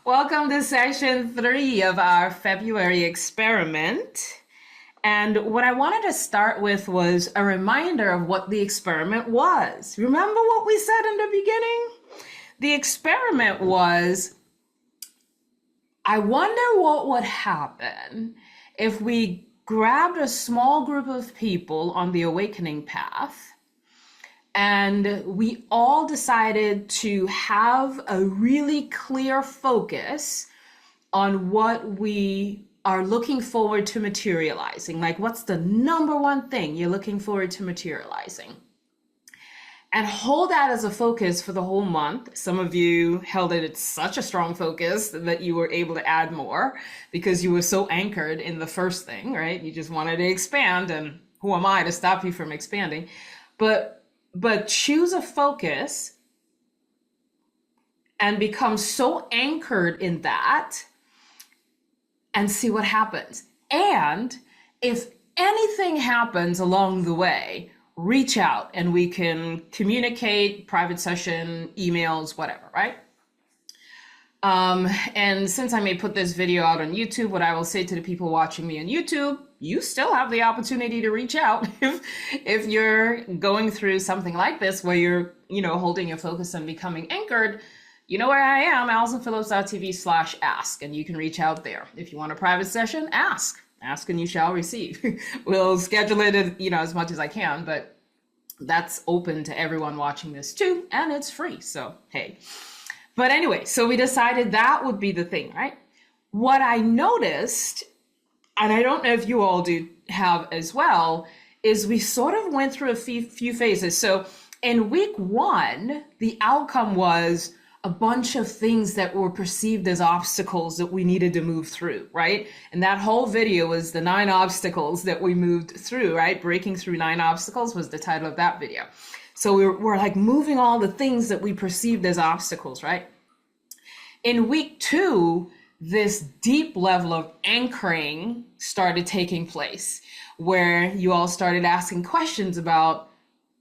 Welcome to session 3 of our February experiment. And what I wanted to start with was a reminder of what the experiment was. Remember what we said in the beginning? The experiment was, I wonder what would happen if we grabbed a small group of people on the awakening path and we all decided to have a really clear focus on what we are looking forward to materializing. Like, what's the number one thing you're looking forward to materializing? And hold that as a focus for the whole month. Some of you held it at such a strong focus that you were able to add more because you were so anchored in the first thing, right? You just wanted to expand, and who am I to stop you from expanding? But choose a focus and become so anchored in that and see what happens. And if anything happens along the way, reach out and we can communicate, private session, emails, whatever, right? And since I may put this video out on YouTube, what I will say to the people watching me on YouTube, you still have the opportunity to reach out if you're going through something like this where you're, holding your focus and becoming anchored. You know where I am, AlisonPhillips.tv/ask, and you can reach out there. If you want a private session, ask and you shall receive. We'll schedule it, as much as I can, but that's open to everyone watching this too, and it's free, so hey. But anyway, so we decided that would be the thing, right? What I noticed, and I don't know if you all do have as well, is we sort of went through a few phases. So in week 1, the outcome was a bunch of things that were perceived as obstacles that we needed to move through, right? And that whole video was the 9 obstacles that we moved through, right? Breaking through 9 obstacles was the title of that video. So we're like moving all the things that we perceived as obstacles, right? In week 2, this deep level of anchoring started taking place, where you all started asking questions about,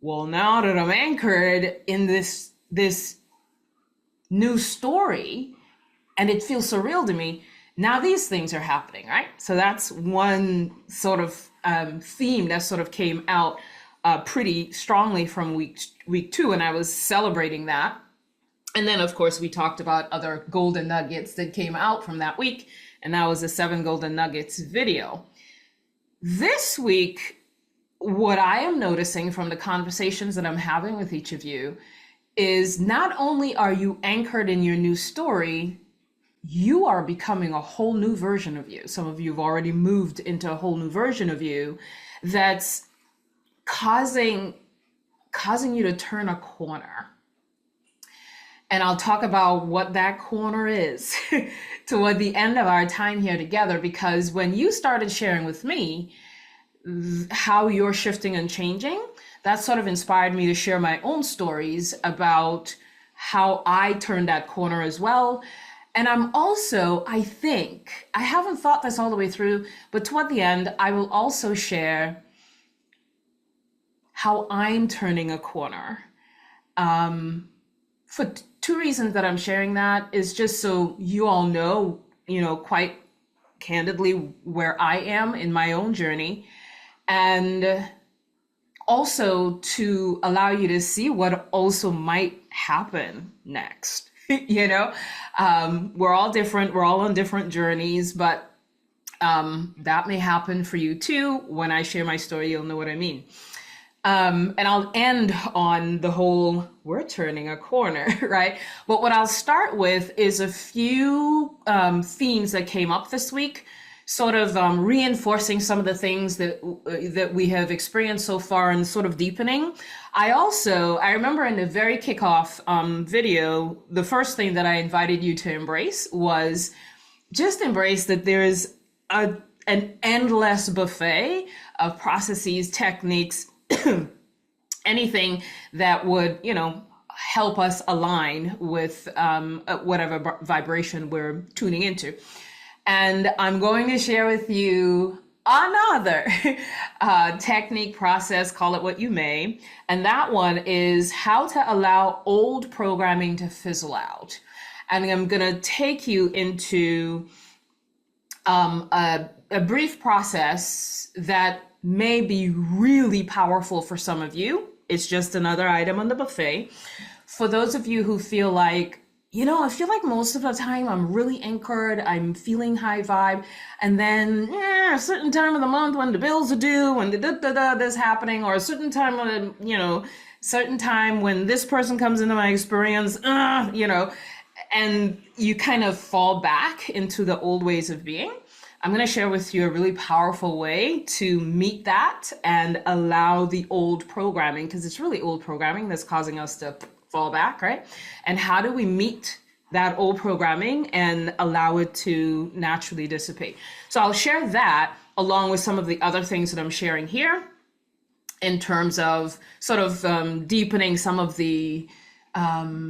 well, now that I'm anchored in this new story, and it feels surreal to me, now these things are happening, right? So that's one sort of theme that sort of came out pretty strongly from week 2, and I was celebrating that. And then, of course, we talked about other golden nuggets that came out from that week, and that was the 7 golden nuggets video. This week, what I am noticing from the conversations that I'm having with each of you is not only are you anchored in your new story, you are becoming a whole new version of you. Some of you have already moved into a whole new version of you that's causing you to turn a corner. And I'll talk about what that corner is toward the end of our time here together, because when you started sharing with me how you're shifting and changing, that sort of inspired me to share my own stories about how I turned that corner as well. And I'm also, I think, I haven't thought this all the way through, but toward the end, I will also share how I'm turning a corner. For 2 reasons that I'm sharing that is just so you all know, quite candidly where I am in my own journey, and also to allow you to see what also might happen next. We're all different. We're all on different journeys, but that may happen for you too. When I share my story, you'll know what I mean. And I'll end on the whole, we're turning a corner, right? But what I'll start with is a few themes that came up this week, sort of reinforcing some of the things that we have experienced so far and sort of deepening. I remember in the very kickoff video, the first thing that I invited you to embrace was just embrace that there is an endless buffet of processes, techniques, anything that would, help us align with whatever vibration we're tuning into. And I'm going to share with you another technique, process, call it what you may. And that one is how to allow old programming to fizzle out. And I'm going to take you into a brief process that may be really powerful for some of you. It's just another item on the buffet. For those of you who feel like, I feel like most of the time I'm really anchored, I'm feeling high vibe, and then a certain time of the month when the bills are due, when the this happening, or a certain time when, certain time when this person comes into my experience, and you kind of fall back into the old ways of being. I'm going to share with you a really powerful way to meet that and allow the old programming, because it's really old programming that's causing us to fall back, right? And how do we meet that old programming and allow it to naturally dissipate? So I'll share that along with some of the other things that I'm sharing here in terms of sort of deepening some of the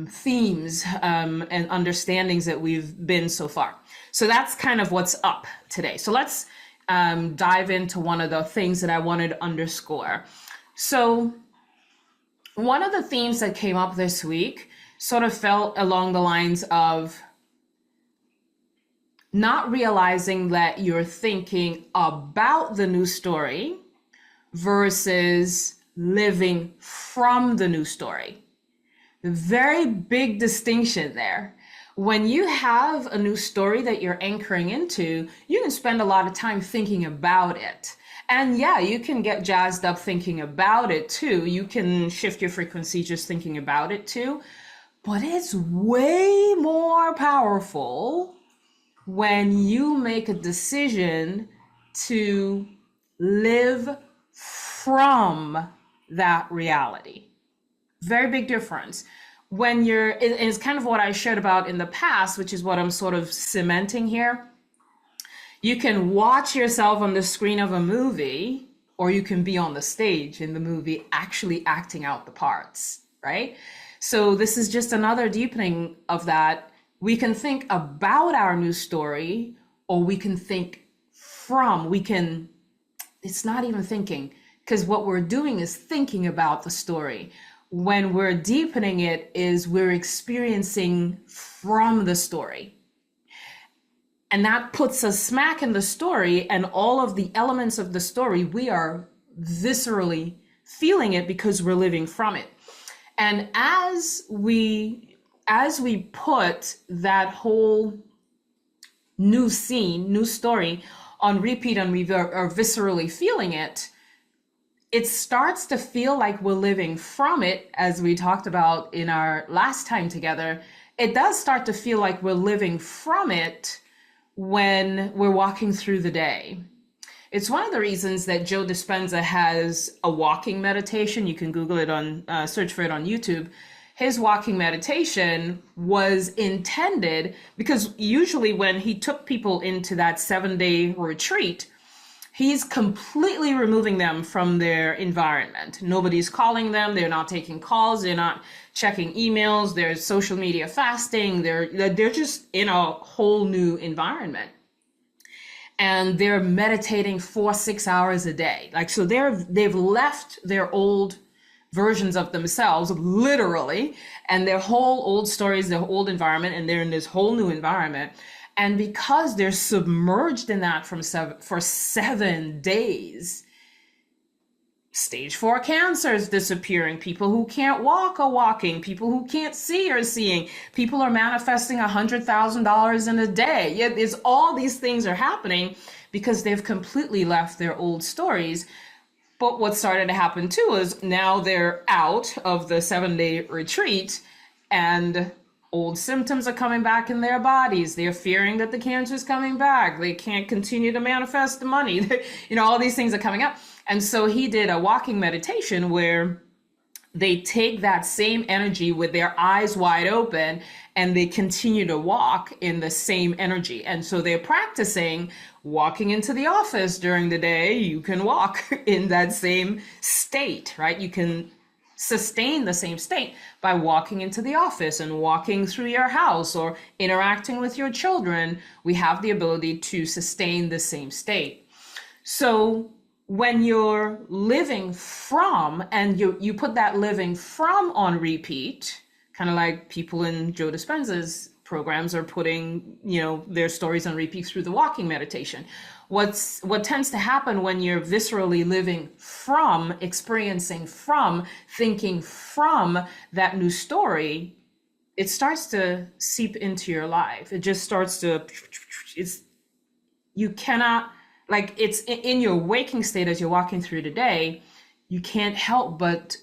themes and understandings that we've been so far. So that's kind of what's up today. So let's dive into one of the things that I wanted to underscore. So one of the themes that came up this week sort of felt along the lines of not realizing that you're thinking about the new story versus living from the new story. Very big distinction there. When you have a new story that you're anchoring into, you can spend a lot of time thinking about it. And yeah, you can get jazzed up thinking about it too. You can shift your frequency just thinking about it too. But it's way more powerful when you make a decision to live from that reality. Very big difference. When it's kind of what I shared about in the past, which is what I'm sort of cementing here. You can watch yourself on the screen of a movie, or you can be on the stage in the movie actually acting out the parts, right? So this is just another deepening of that. We can think about our new story, or we can think it's not even thinking, because what we're doing is thinking about the story. When we're deepening it is we're experiencing from the story. And that puts us smack in the story, and all of the elements of the story, we are viscerally feeling it because we're living from it. And as we put that whole new scene, new story on repeat, and we are viscerally feeling it, it starts to feel like we're living from it, as we talked about in our last time together. It does start to feel like we're living from it when we're walking through the day. It's one of the reasons that Joe Dispenza has a walking meditation. You can Google it search for it on YouTube. His walking meditation was intended because usually when he took people into that 7-day retreat, he's completely removing them from their environment. Nobody's calling them. They're not taking calls. They're not checking emails. There's social media fasting. They're just in a whole new environment. And they're meditating 4-6 hours a day. So they've left their old versions of themselves, literally, and their whole old stories, their old environment, and they're in this whole new environment. And because they're submerged in that for 7 days, stage 4 cancer is disappearing. People who can't walk are walking. People who can't see are seeing. People are manifesting $100,000 in a day. Yet it's all these things are happening because they've completely left their old stories. But what started to happen too is now they're out of the 7-day retreat, and old symptoms are coming back in their bodies. They're fearing that the cancer is coming back. They can't continue to manifest the money. All these things are coming up. And so he did a walking meditation where they take that same energy with their eyes wide open and they continue to walk in the same energy. And so they're practicing walking into the office during the day. You can walk in that same state, right? You can sustain the same state by walking into the office and walking through your house or interacting with your children. We have the ability to sustain the same state. So when you're living from, and you put that living from on repeat, kind of like people in Joe Dispenza's programs are putting, their stories on repeat through the walking meditation. What tends to happen when you're viscerally living from, experiencing from, thinking from that new story, it starts to seep into your life. It just starts to, you cannot, like, it's in your waking state as you're walking through the day, you can't help but,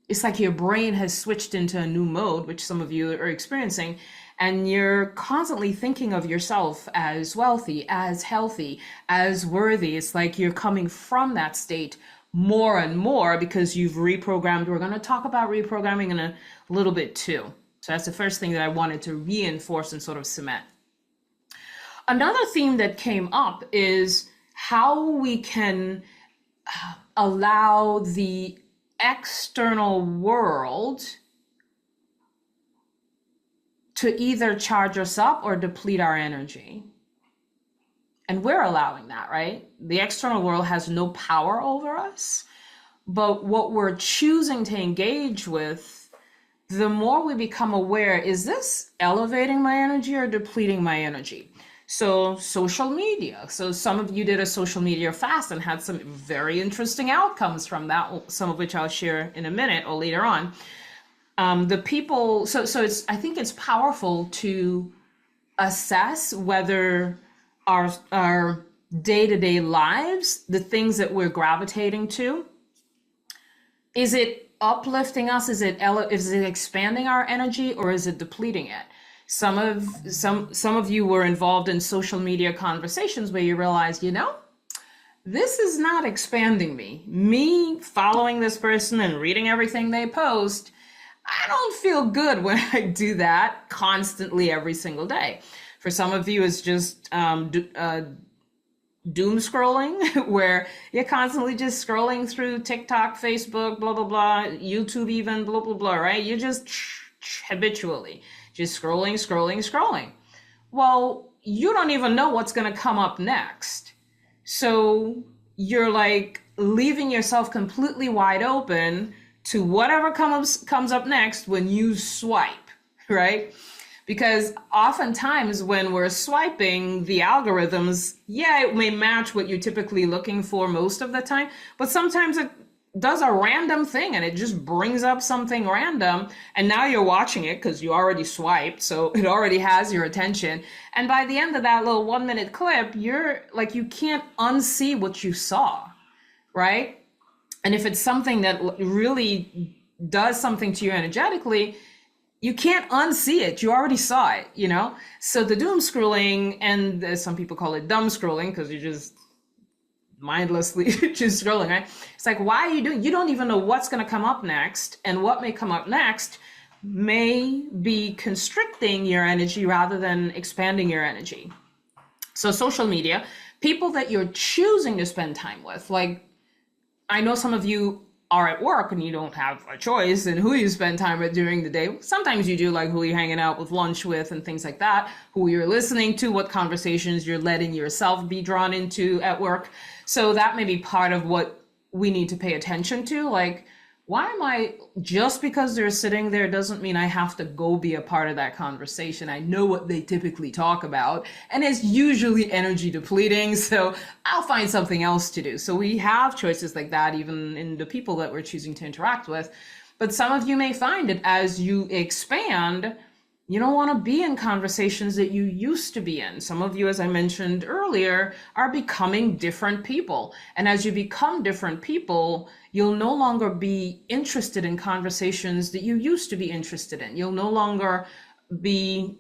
it's like your brain has switched into a new mode, which some of you are experiencing, and you're constantly thinking of yourself as wealthy, as healthy, as worthy. It's like you're coming from that state more and more because you've reprogrammed. We're going to talk about reprogramming in a little bit too. So that's the first thing that I wanted to reinforce and sort of cement. Another theme that came up is how we can allow the external world to either charge us up or deplete our energy. And we're allowing that, right? The external world has no power over us, but what we're choosing to engage with, the more we become aware, is this elevating my energy or depleting my energy? So social media. So some of you did a social media fast and had some very interesting outcomes from that, some of which I'll share in a minute or later on. The people, so it's, I think it's powerful to assess whether our day-to-day lives, the things that we're gravitating to, is it uplifting us? Is it expanding our energy, or is it depleting it? Some of you were involved in social media conversations where you realize, this is not expanding me. Me following this person and reading everything they post, I don't feel good when I do that constantly every single day. For some of you, it's just doom scrolling, where you're constantly just scrolling through TikTok, Facebook, blah, blah, blah, YouTube even, blah, blah, blah, right? You're just habitually just scrolling. Well, you don't even know what's going to come up next. So you're like leaving yourself completely wide open to whatever comes up next when you swipe, right? Because oftentimes when we're swiping, the algorithms, it may match what you're typically looking for most of the time, but sometimes it does a random thing and it just brings up something random, and now you're watching it because you already swiped, so it already has your attention. And by the end of that little 1 minute clip, you're like, you can't unsee what you saw, right? And if it's something that really does something to you energetically, you can't unsee it. You already saw it, So the doom scrolling, and some people call it dumb scrolling because you're just mindlessly just scrolling, right? It's like, why are you doing? You don't even know what's going to come up next, and what may come up next may be constricting your energy rather than expanding your energy. So social media, people that you're choosing to spend time with, like, I know some of you are at work and you don't have a choice in who you spend time with during the day. Sometimes you do, like who you're hanging out with lunch with and things like that, who you're listening to, what conversations you're letting yourself be drawn into at work. So that may be part of what we need to pay attention to. Like, why am I, just because they're sitting there doesn't mean I have to go be a part of that conversation. I know what they typically talk about, and it's usually energy depleting, so I'll find something else to do. So we have choices like that even in the people that we're choosing to interact with. But some of you may find that as you expand, you don't want to be in conversations that you used to be in. Some of you, as I mentioned earlier, are becoming different people. And as you become different people, you'll no longer be interested in conversations that you used to be interested in. You'll no longer be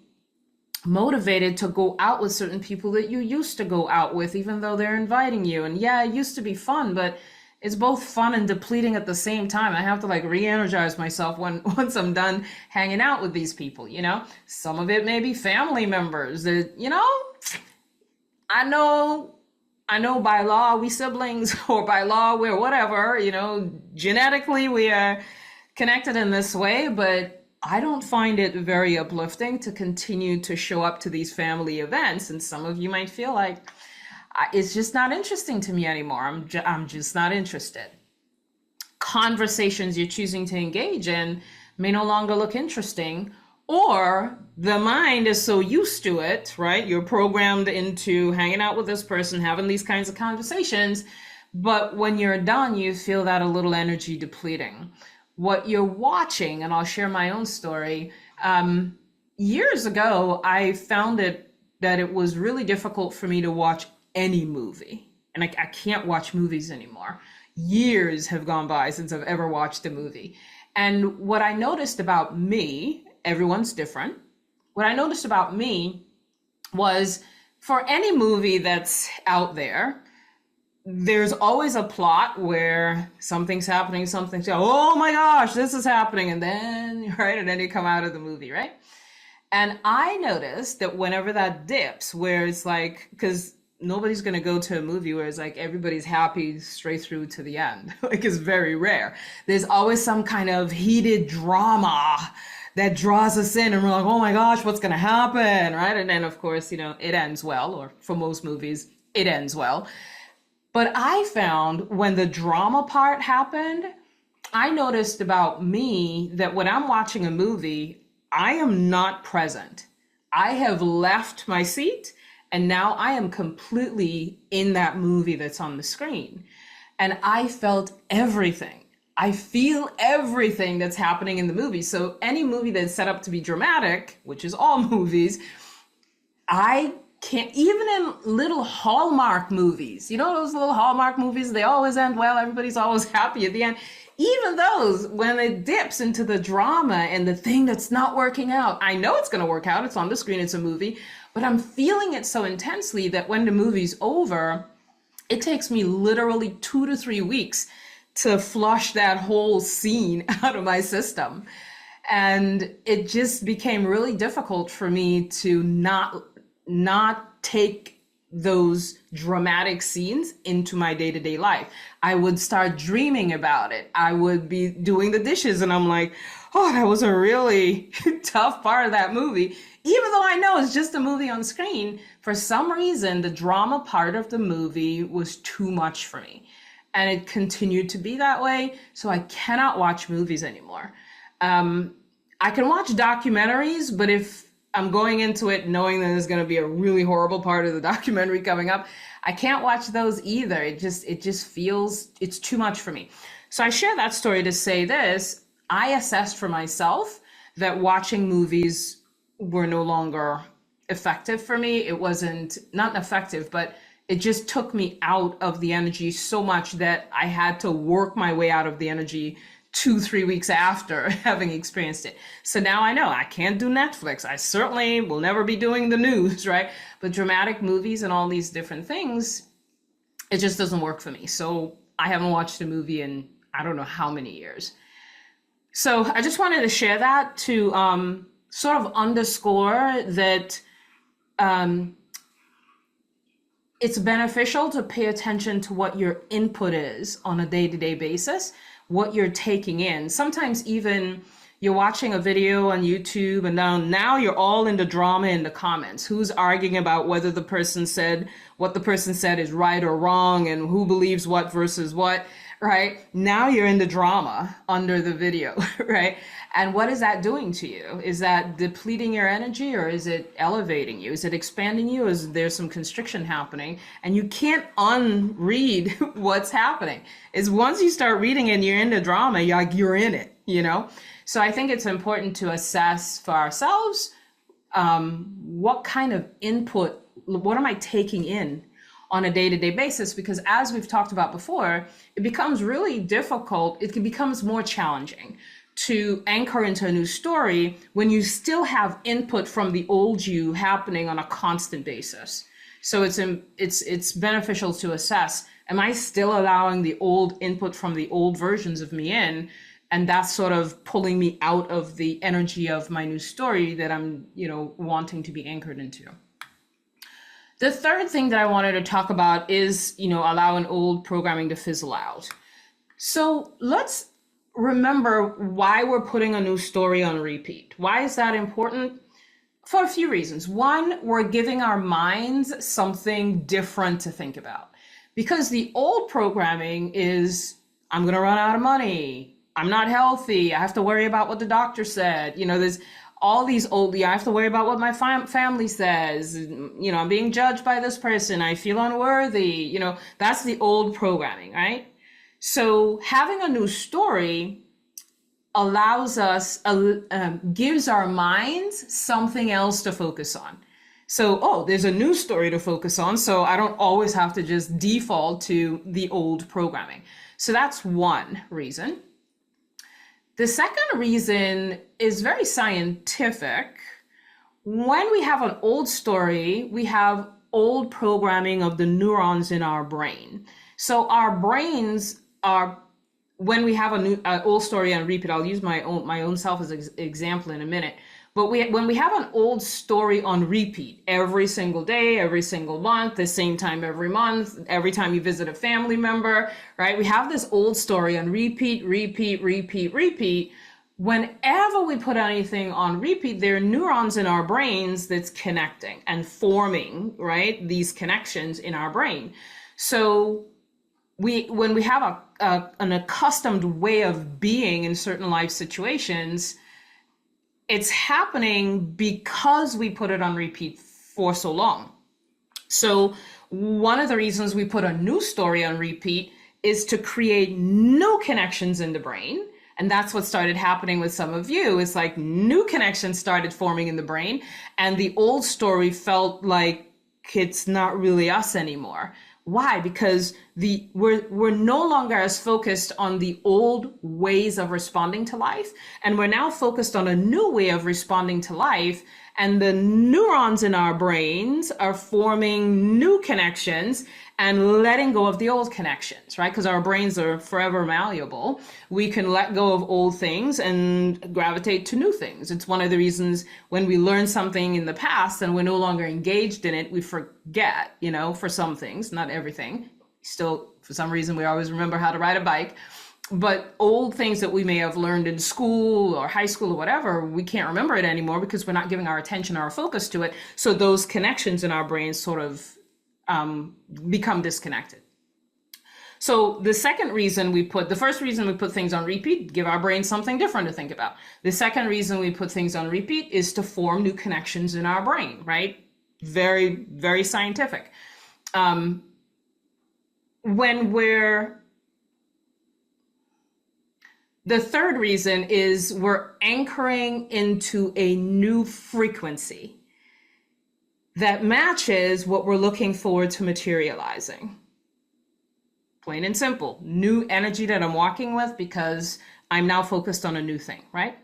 motivated to go out with certain people that you used to go out with, even though they're inviting you. And yeah, it used to be fun, but it's both fun and depleting at the same time. I have to like re-energize myself once I'm done hanging out with these people, Some of it may be family members that, I know by law we siblings, or by law we're whatever, genetically we are connected in this way, but I don't find it very uplifting to continue to show up to these family events. And some of you might feel like, it's just not interesting to me anymore. I'm just not interested. Conversations you're choosing to engage in may no longer look interesting, Or the mind is so used to it, right? You're programmed into hanging out with this person, having these kinds of conversations. But when you're done, you feel that a little energy depleting. What you're watching, and I'll share my own story. Years ago, I found that it was really difficult for me to watch any movie. And I can't watch movies anymore. Years have gone by since I've ever watched a movie. And what I noticed about me, everyone's different. What I noticed about me was for any movie that's out there, there's always a plot where something's happening, oh my gosh, this is happening. And then, right, and then you come out of the movie, right? And I noticed that whenever that dips, where it's like, because nobody's going to go to a movie where it's like everybody's happy straight through to the end. Like, it's very rare. There's always some kind of heated drama that draws us in and we're like, oh my gosh, what's going to happen, right? And then, of course, it ends well, or for most movies, it ends well. But I found when the drama part happened, I noticed about me that when I'm watching a movie, I am not present. I have left my seat and now I am completely in that movie that's on the screen. And I felt everything. I feel everything that's happening in the movie. So any movie that's set up to be dramatic, which is all movies, I can't, even in little Hallmark movies, those little Hallmark movies, they always end well. Everybody's always happy at the end. Even those, when it dips into the drama and the thing that's not working out, I know it's going to work out. It's on the screen. It's a movie, but I'm feeling it so intensely that when the movie's over, it takes me literally 2 to 3 weeks to flush that whole scene out of my system. And it just became really difficult for me to not take those dramatic scenes into my day-to-day life. I would start dreaming about it. I would be doing the dishes and I'm like, oh, that was a really tough part of that movie. Even though I know it's just a movie on screen, for some reason, the drama part of the movie was too much for me. And it continued to be that way. So I cannot watch movies anymore. I can watch documentaries, but if I'm going into it knowing that there's going to be a really horrible part of the documentary coming up, I can't watch those either. It just feels it's too much for me. So I share that story to say this. I assessed for myself that watching movies were no longer effective for me. It wasn't not effective, but it just took me out of the energy so much that I had to work my way out of the energy 2-3 weeks after having experienced it. So now I know I can't do Netflix. I certainly will never be doing the news, right? But dramatic movies and all these different things, it just doesn't work for me. So I haven't watched a movie in I don't know how many years. So I just wanted to share that to sort of underscore that it's beneficial to pay attention to what your input is on a day-to-day basis, what you're taking in. Sometimes even you're watching a video on YouTube and now you're all in the drama in the comments. Who's arguing about whether the person said what the person said is right or wrong and who believes what versus what, right? Now you're in the drama under the video, right? And what is that doing to you? Is that depleting your energy or is it elevating you? Is it expanding you? Is there some constriction happening? And you can't unread what's happening. Is once you start reading and you're in the drama, you're in it, So I think it's important to assess for ourselves what kind of input, what am I taking in on a day-to-day basis? Because as we've talked about before, it becomes really difficult. It becomes more challenging to anchor into a new story when you still have input from the old you happening on a constant basis. So it's beneficial to assess, am I still allowing the old input from the old versions of me in? And that's sort of pulling me out of the energy of my new story that I'm, wanting to be anchored into. The third thing that I wanted to talk about is, allowing old programming to fizzle out. So let's remember why we're putting a new story on repeat. Why is that important? For a few reasons. One, we're giving our minds something different to think about. Because the old programming is, I'm going to run out of money. I'm not healthy. I have to worry about what the doctor said. There's all these old, I have to worry about what my family says. I'm being judged by this person. I feel unworthy. That's the old programming, right? So having a new story allows us, gives our minds something else to focus on. So, there's a new story to focus on. So I don't always have to just default to the old programming. So that's one reason. The second reason is very scientific. When we have an old story, we have old programming of the neurons in our brain. So our brains are, when we have an old story on repeat, I'll use my own self as an example in a minute. But when we have an old story on repeat every single day, every single month, the same time every month, every time you visit a family member, right? We have this old story on repeat. Whenever we put anything on repeat, there are neurons in our brains that's connecting and forming, right? These connections in our brain. So when we have an accustomed way of being in certain life situations, it's happening because we put it on repeat for so long. So one of the reasons we put a new story on repeat is to create new connections in the brain. And that's what started happening with some of you. It's like new connections started forming in the brain, and the old story felt like it's not really us anymore. Why? Because we're no longer as focused on the old ways of responding to life, and we're now focused on a new way of responding to life, and the neurons in our brains are forming new connections and letting go of the old connections, right? Because our brains are forever malleable. We can let go of old things and gravitate to new things. It's one of the reasons when we learn something in the past and we're no longer engaged in it, we forget, for some things, not everything. Still, for some reason, we always remember how to ride a bike. But old things that we may have learned in school or high school or whatever, we can't remember it anymore because we're not giving our attention or our focus to it. So those connections in our brains sort of become disconnected. So the first reason we put things on repeat, give our brain something different to think about. The second reason we put things on repeat is to form new connections in our brain, right? Very, very scientific. The third reason is we're anchoring into a new frequency that matches what we're looking forward to materializing. Plain and simple. New energy that I'm walking with because I'm now focused on a new thing, right?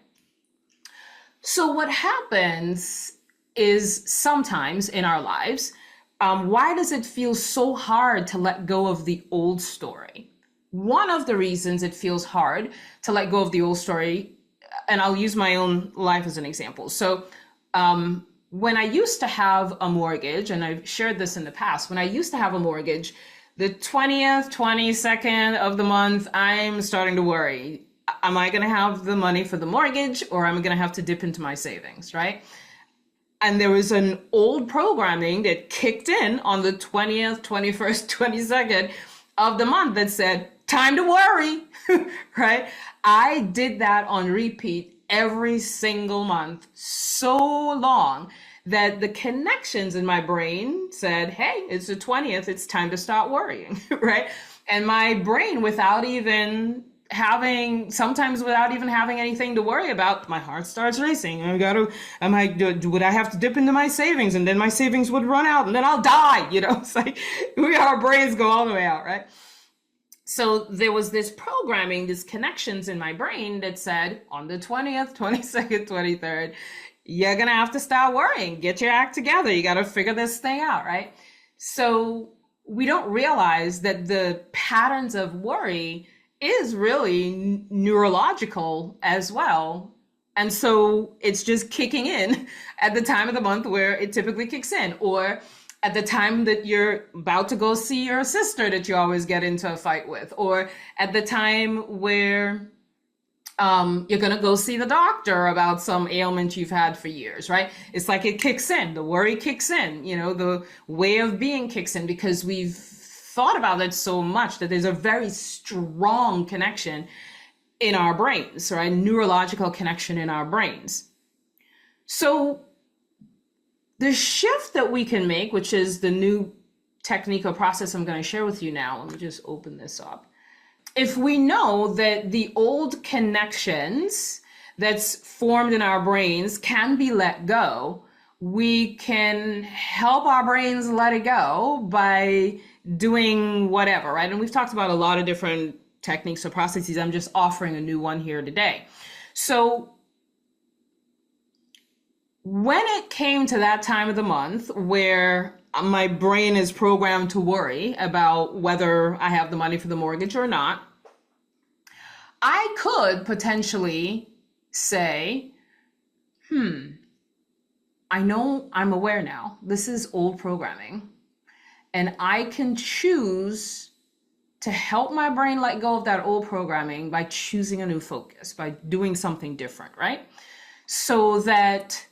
So what happens is sometimes in our lives, why does it feel so hard to let go of the old story? One of the reasons it feels hard to let go of the old story, and I'll use my own life as an example. So when I used to have a mortgage, and I've shared this in the past, when I used to have a mortgage, the 20th, 22nd of the month, I'm starting to worry. Am I going to have the money for the mortgage, or am I going to have to dip into my savings, right? And there was an old programming that kicked in on the 20th, 21st, 22nd of the month that said, time to worry, right? I did that on repeat every single month so long that the connections in my brain said, hey, it's the 20th, it's time to start worrying, right? And my brain, without even having anything to worry about, my heart starts racing. Would I have to dip into my savings? And then my savings would run out and then I'll die, It's like our brains go all the way out, right? So there was this programming, these connections in my brain that said on the 20th, 22nd, 23rd, you're going to have to start worrying, get your act together. You got to figure this thing out, right? So we don't realize that the patterns of worry is really neurological as well. And so it's just kicking in at the time of the month where it typically kicks in, or at the time that you're about to go see your sister that you always get into a fight with, or at the time where you're going to go see the doctor about some ailment you've had for years, right? It's like it kicks in, the worry kicks in, the way of being kicks in, because we've thought about it so much that there's a very strong connection in our brains, right? Neurological connection in our brains. So the shift that we can make, which is the new technique or process I'm going to share with you now. Let me just open this up. If we know that the old connections that's formed in our brains can be let go, we can help our brains let it go by doing whatever, right? And we've talked about a lot of different techniques or processes. I'm just offering a new one here today. So when it came to that time of the month where my brain is programmed to worry about whether I have the money for the mortgage or not, I could potentially say, I know I'm aware now. This is old programming. And I can choose to help my brain let go of that old programming by choosing a new focus, by doing something different, right? So that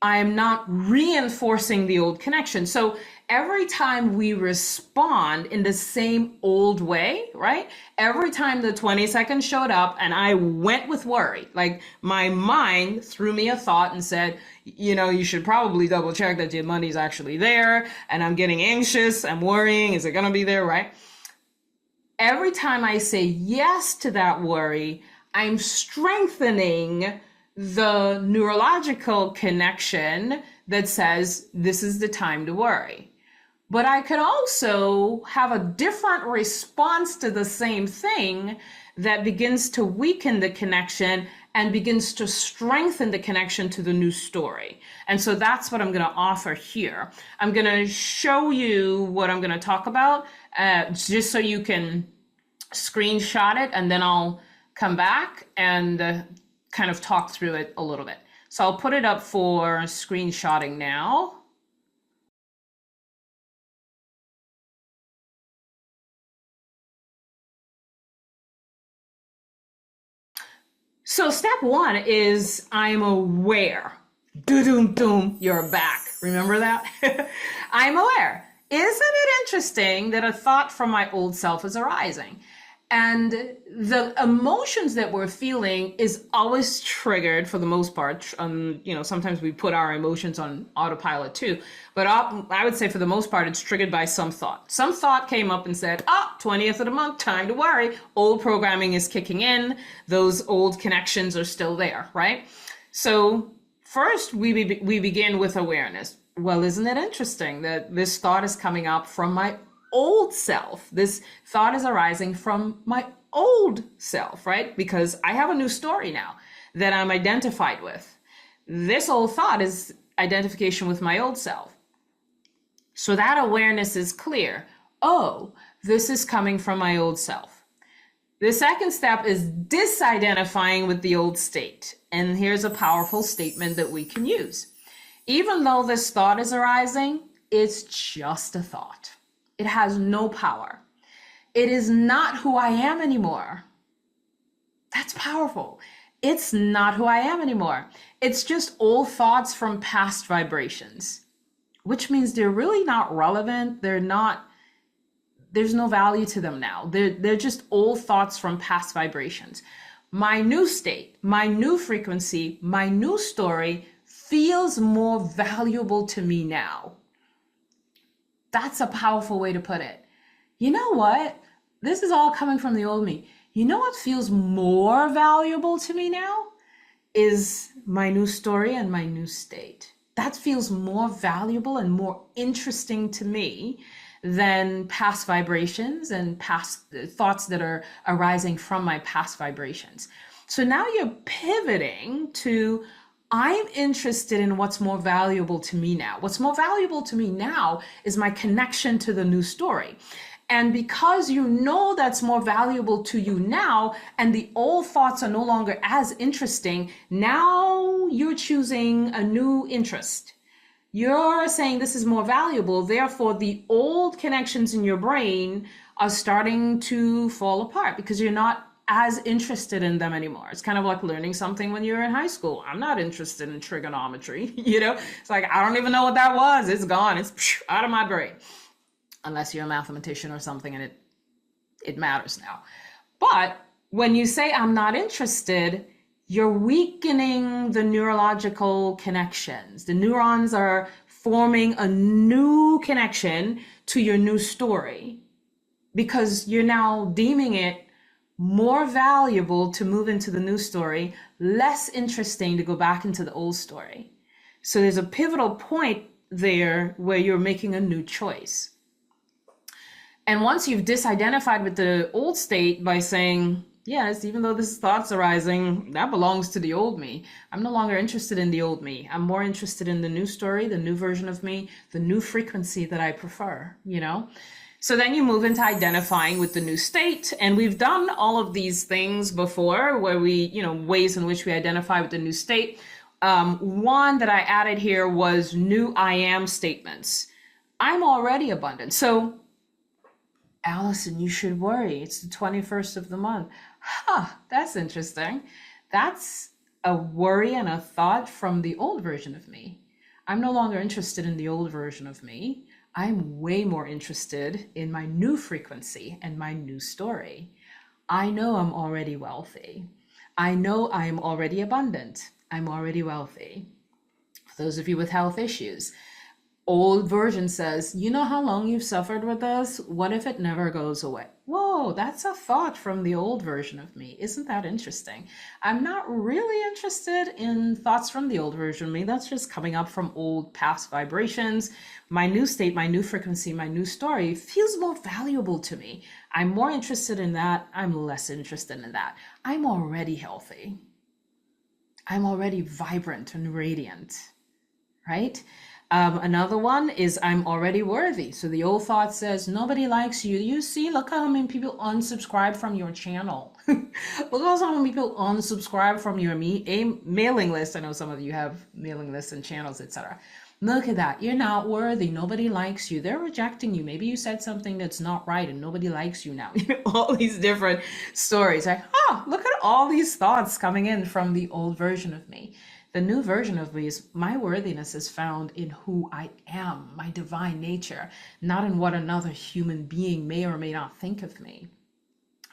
I'm not reinforcing the old connection. So every time we respond in the same old way, right? Every time the 20 seconds showed up and I went with worry, like my mind threw me a thought and said, you should probably double check that your money's actually there. And I'm getting anxious, I'm worrying, is it gonna be there, right? Every time I say yes to that worry, I'm strengthening the neurological connection that says this is the time to worry. But I could also have a different response to the same thing that begins to weaken the connection and begins to strengthen the connection to the new story. And so that's what I'm going to offer here. I'm going to show you what I'm going to talk about, just so you can screenshot it, and then I'll come back and kind of talk through it a little bit. So I'll put it up for screenshotting now. So step one is I'm aware. Doom, you're back. Remember that? I'm aware. Isn't it interesting that a thought from my old self is arising? And the emotions that we're feeling is always triggered for the most part. Sometimes we put our emotions on autopilot too, but I would say for the most part, it's triggered by some thought. Some thought came up and said, 20th of the month, time to worry. Old programming is kicking in. Those old connections are still there, right? So first we begin with awareness. Well, isn't it interesting that this thought is coming up from my old self? This thought is arising from my old self, right? Because I have a new story now that I'm identified with. This old thought is identification with my old self. So that awareness is clear. Oh, this is coming from my old self. The second step is disidentifying with the old state. And here's a powerful statement that we can use. Even though this thought is arising, it's just a thought. It has no power. It is not who I am anymore. That's powerful. It's not who I am anymore. It's just old thoughts from past vibrations, which means they're really not relevant. There's no value to them now. They're just old thoughts from past vibrations. My new state, my new frequency, my new story feels more valuable to me now. That's a powerful way to put it. You know what? This is all coming from the old me. You know what feels more valuable to me now? Is my new story and my new state. That feels more valuable and more interesting to me than past vibrations and past thoughts that are arising from my past vibrations. So now you're pivoting to, I'm interested in what's more valuable to me now. What's more valuable to me now is my connection to the new story. And because you know that's more valuable to you now, and the old thoughts are no longer as interesting, now you're choosing a new interest. You're saying this is more valuable, therefore the old connections in your brain are starting to fall apart because you're not as interested in them anymore. It's kind of like learning something when you're in high school. I'm not interested in trigonometry, It's like, I don't even know what that was. It's gone. It's out of my brain. Unless you're a mathematician or something and it matters now. But when you say I'm not interested, you're weakening the neurological connections. The neurons are forming a new connection to your new story because you're now deeming it more valuable to move into the new story, less interesting to go back into the old story. So there's a pivotal point there where you're making a new choice. And once you've disidentified with the old state by saying, yes, even though this thought's arising, that belongs to the old me. I'm no longer interested in the old me. I'm more interested in the new story, the new version of me, the new frequency that I prefer, you know? So then you move into identifying with the new state. And we've done all of these things before where we, you know, ways in which we identify with the new state. One that I added here was new I am statements. I'm already abundant. So Allison, you should worry. It's the 21st of the month. That's interesting. That's a worry and a thought from the old version of me. I'm no longer interested in the old version of me. I'm way more interested in my new frequency and my new story. I know I'm already wealthy. I know I'm already abundant. I'm already wealthy. For those of you with health issues, old version says, you know how long you've suffered with this? What if it never goes away? Whoa, that's a thought from the old version of me. Isn't that interesting? I'm not really interested in thoughts from the old version of me. That's just coming up from old past vibrations. My new state, my new frequency, my new story feels more valuable to me. I'm more interested in that. I'm less interested in that. I'm already healthy. I'm already vibrant and radiant, right? Another one is I'm already worthy. So the old thought says, nobody likes you. You see, look how many people unsubscribe from your channel. Look how many people unsubscribe from your mailing list. I know some of you have mailing lists and channels, etc. Look at that. You're not worthy. Nobody likes you. They're rejecting you. Maybe you said something that's not right and nobody likes you now. All these different stories. Like, look at all these thoughts coming in from the old version of me. The new version of me is my worthiness is found in who I am, my divine nature, not in what another human being may or may not think of me,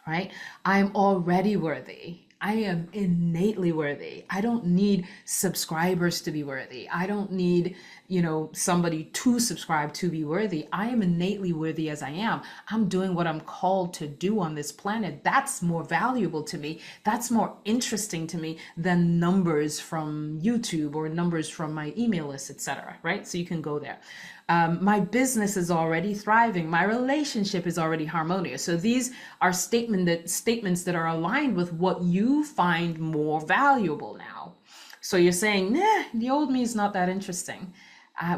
right? I'm already worthy. I am innately worthy. I don't need subscribers to be worthy. I don't need, somebody to subscribe to be worthy. I am innately worthy as I am. I'm doing what I'm called to do on this planet. That's more valuable to me. That's more interesting to me than numbers from YouTube or numbers from my email list, etc. Right? So you can go there. My business is already thriving. My relationship is already harmonious. So these are statements that are aligned with what you find more valuable now. So you're saying, nah, the old me is not that interesting.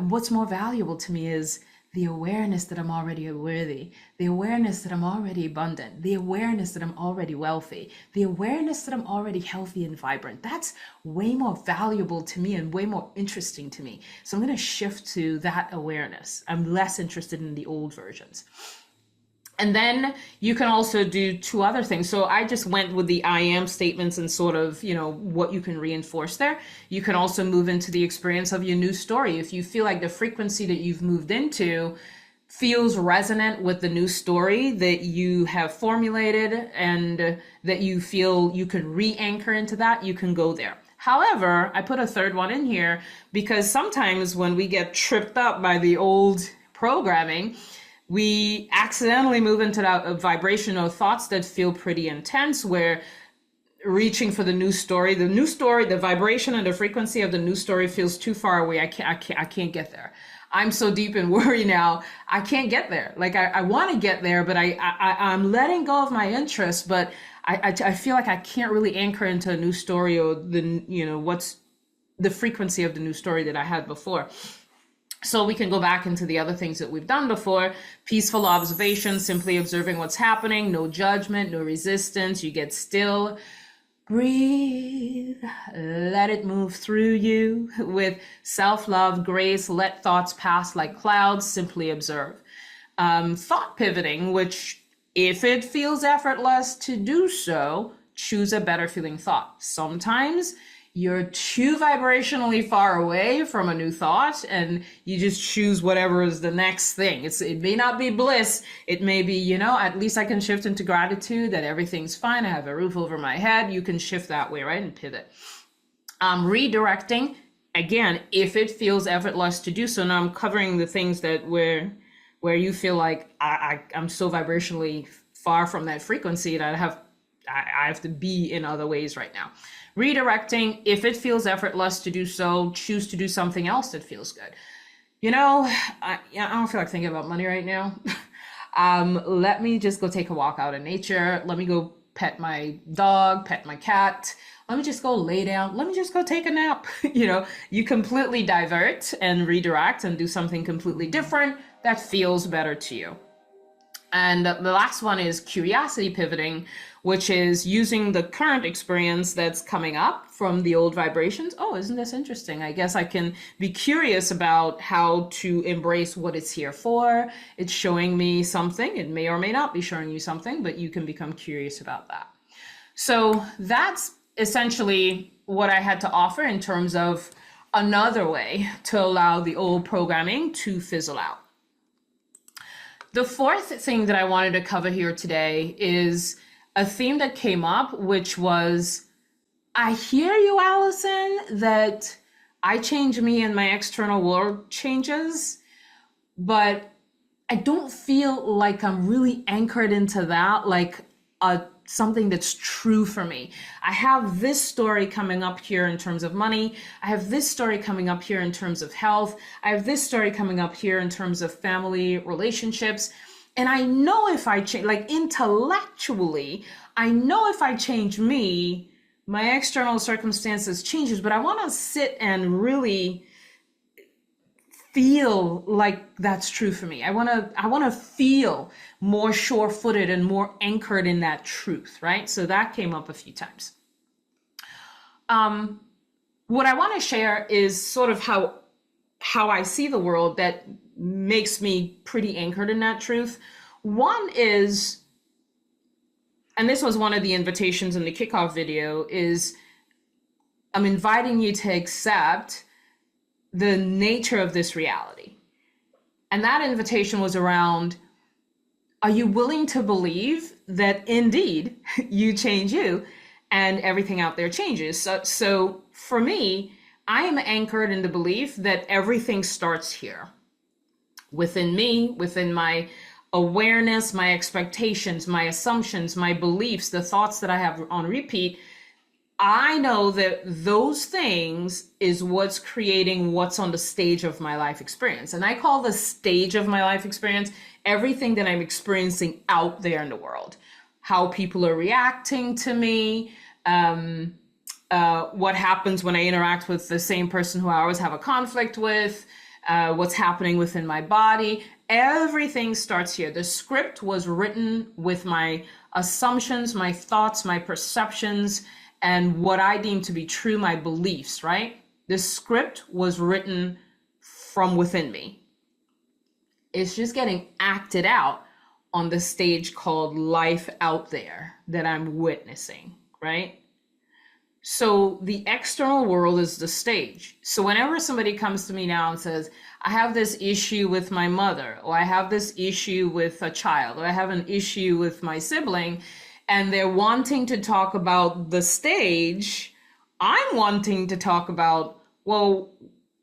What's more valuable to me is the awareness that I'm already worthy, the awareness that I'm already abundant, the awareness that I'm already wealthy, the awareness that I'm already healthy and vibrant. That's way more valuable to me and way more interesting to me. So I'm going to shift to that awareness. I'm less interested in the old versions. And then you can also do two other things. So I just went with the I am statements and sort of, what you can reinforce there. You can also move into the experience of your new story. If you feel like the frequency that you've moved into feels resonant with the new story that you have formulated and that you feel you can re-anchor into that, you can go there. However, I put a third one in here because sometimes when we get tripped up by the old programming, we accidentally move into that vibration of thoughts that feel pretty intense, where reaching for the new story, the vibration and the frequency of the new story feels too far away. I can't get there. I'm so deep in worry now, I can't get there. Like I want to get there, but I'm letting go of my interest, but I feel like I can't really anchor into a new story or what's the frequency of the new story that I had before. So we can go back into the other things that we've done before. Peaceful observation, simply observing what's happening, no judgment, no resistance. You get still, breathe, let it move through you with self-love, grace, let thoughts pass like clouds, simply observe. Thought pivoting, which if it feels effortless to do so, choose a better feeling thought. Sometimes You're too vibrationally far away from a new thought, and you just choose whatever is the next thing. It may not be bliss. It may be, at least I can shift into gratitude that everything's fine. I have a roof over my head. You can shift that way, right? And pivot. Redirecting, again, if it feels effortless to do so. Now I'm covering the things that where you feel like I'm so vibrationally far from that frequency that I have to be in other ways right now. Redirecting, if it feels effortless to do so, choose to do something else that feels good. I don't feel like thinking about money right now. Let me just go take a walk out in nature. Let me go pet my dog, pet my cat. Let me just go lay down. Let me just go take a nap. You completely divert and redirect and do something completely different that feels better to you. And the last one is curiosity pivoting, which is using the current experience that's coming up from the old vibrations. Oh, isn't this interesting? I guess I can be curious about how to embrace what it's here for. It's showing me something. It may or may not be showing you something, but you can become curious about that. So that's essentially what I had to offer in terms of another way to allow the old programming to fizzle out. The fourth thing that I wanted to cover here today is a theme that came up, which was, I hear you, Allison, that I change me and my external world changes, but I don't feel like I'm really anchored into that, like something that's true for me. I have this story coming up here in terms of money. I have this story coming up here in terms of health. I have this story coming up here in terms of family relationships. And I know if I change, like intellectually, I know if I change me, my external circumstances changes, but I want to sit and really feel like that's true for me. I want to feel more sure-footed and more anchored in that truth, right? So that came up a few times. What I want to share is sort of how I see the world that makes me pretty anchored in that truth. One is, and this was one of the invitations in the kickoff video, is I'm inviting you to accept the nature of this reality. And that invitation was around, are you willing to believe that indeed you change you and everything out there changes? So for me, I am anchored in the belief that everything starts here. Within me, within my awareness, my expectations, my assumptions, my beliefs, the thoughts that I have on repeat, I know that those things is what's creating what's on the stage of my life experience. And I call the stage of my life experience everything that I'm experiencing out there in the world. How people are reacting to me, what happens when I interact with the same person who I always have a conflict with, what's happening within my body. Everything starts here. The script was written with my assumptions, my thoughts, my perceptions, and what I deem to be true, my beliefs, right? The script was written from within me. It's just getting acted out on the stage called life out there that I'm witnessing, right? So the external world is the stage. So whenever somebody comes to me now and says, I have this issue with my mother, or I have this issue with a child, or I have an issue with my sibling, and they're wanting to talk about the stage, I'm wanting to talk about, well,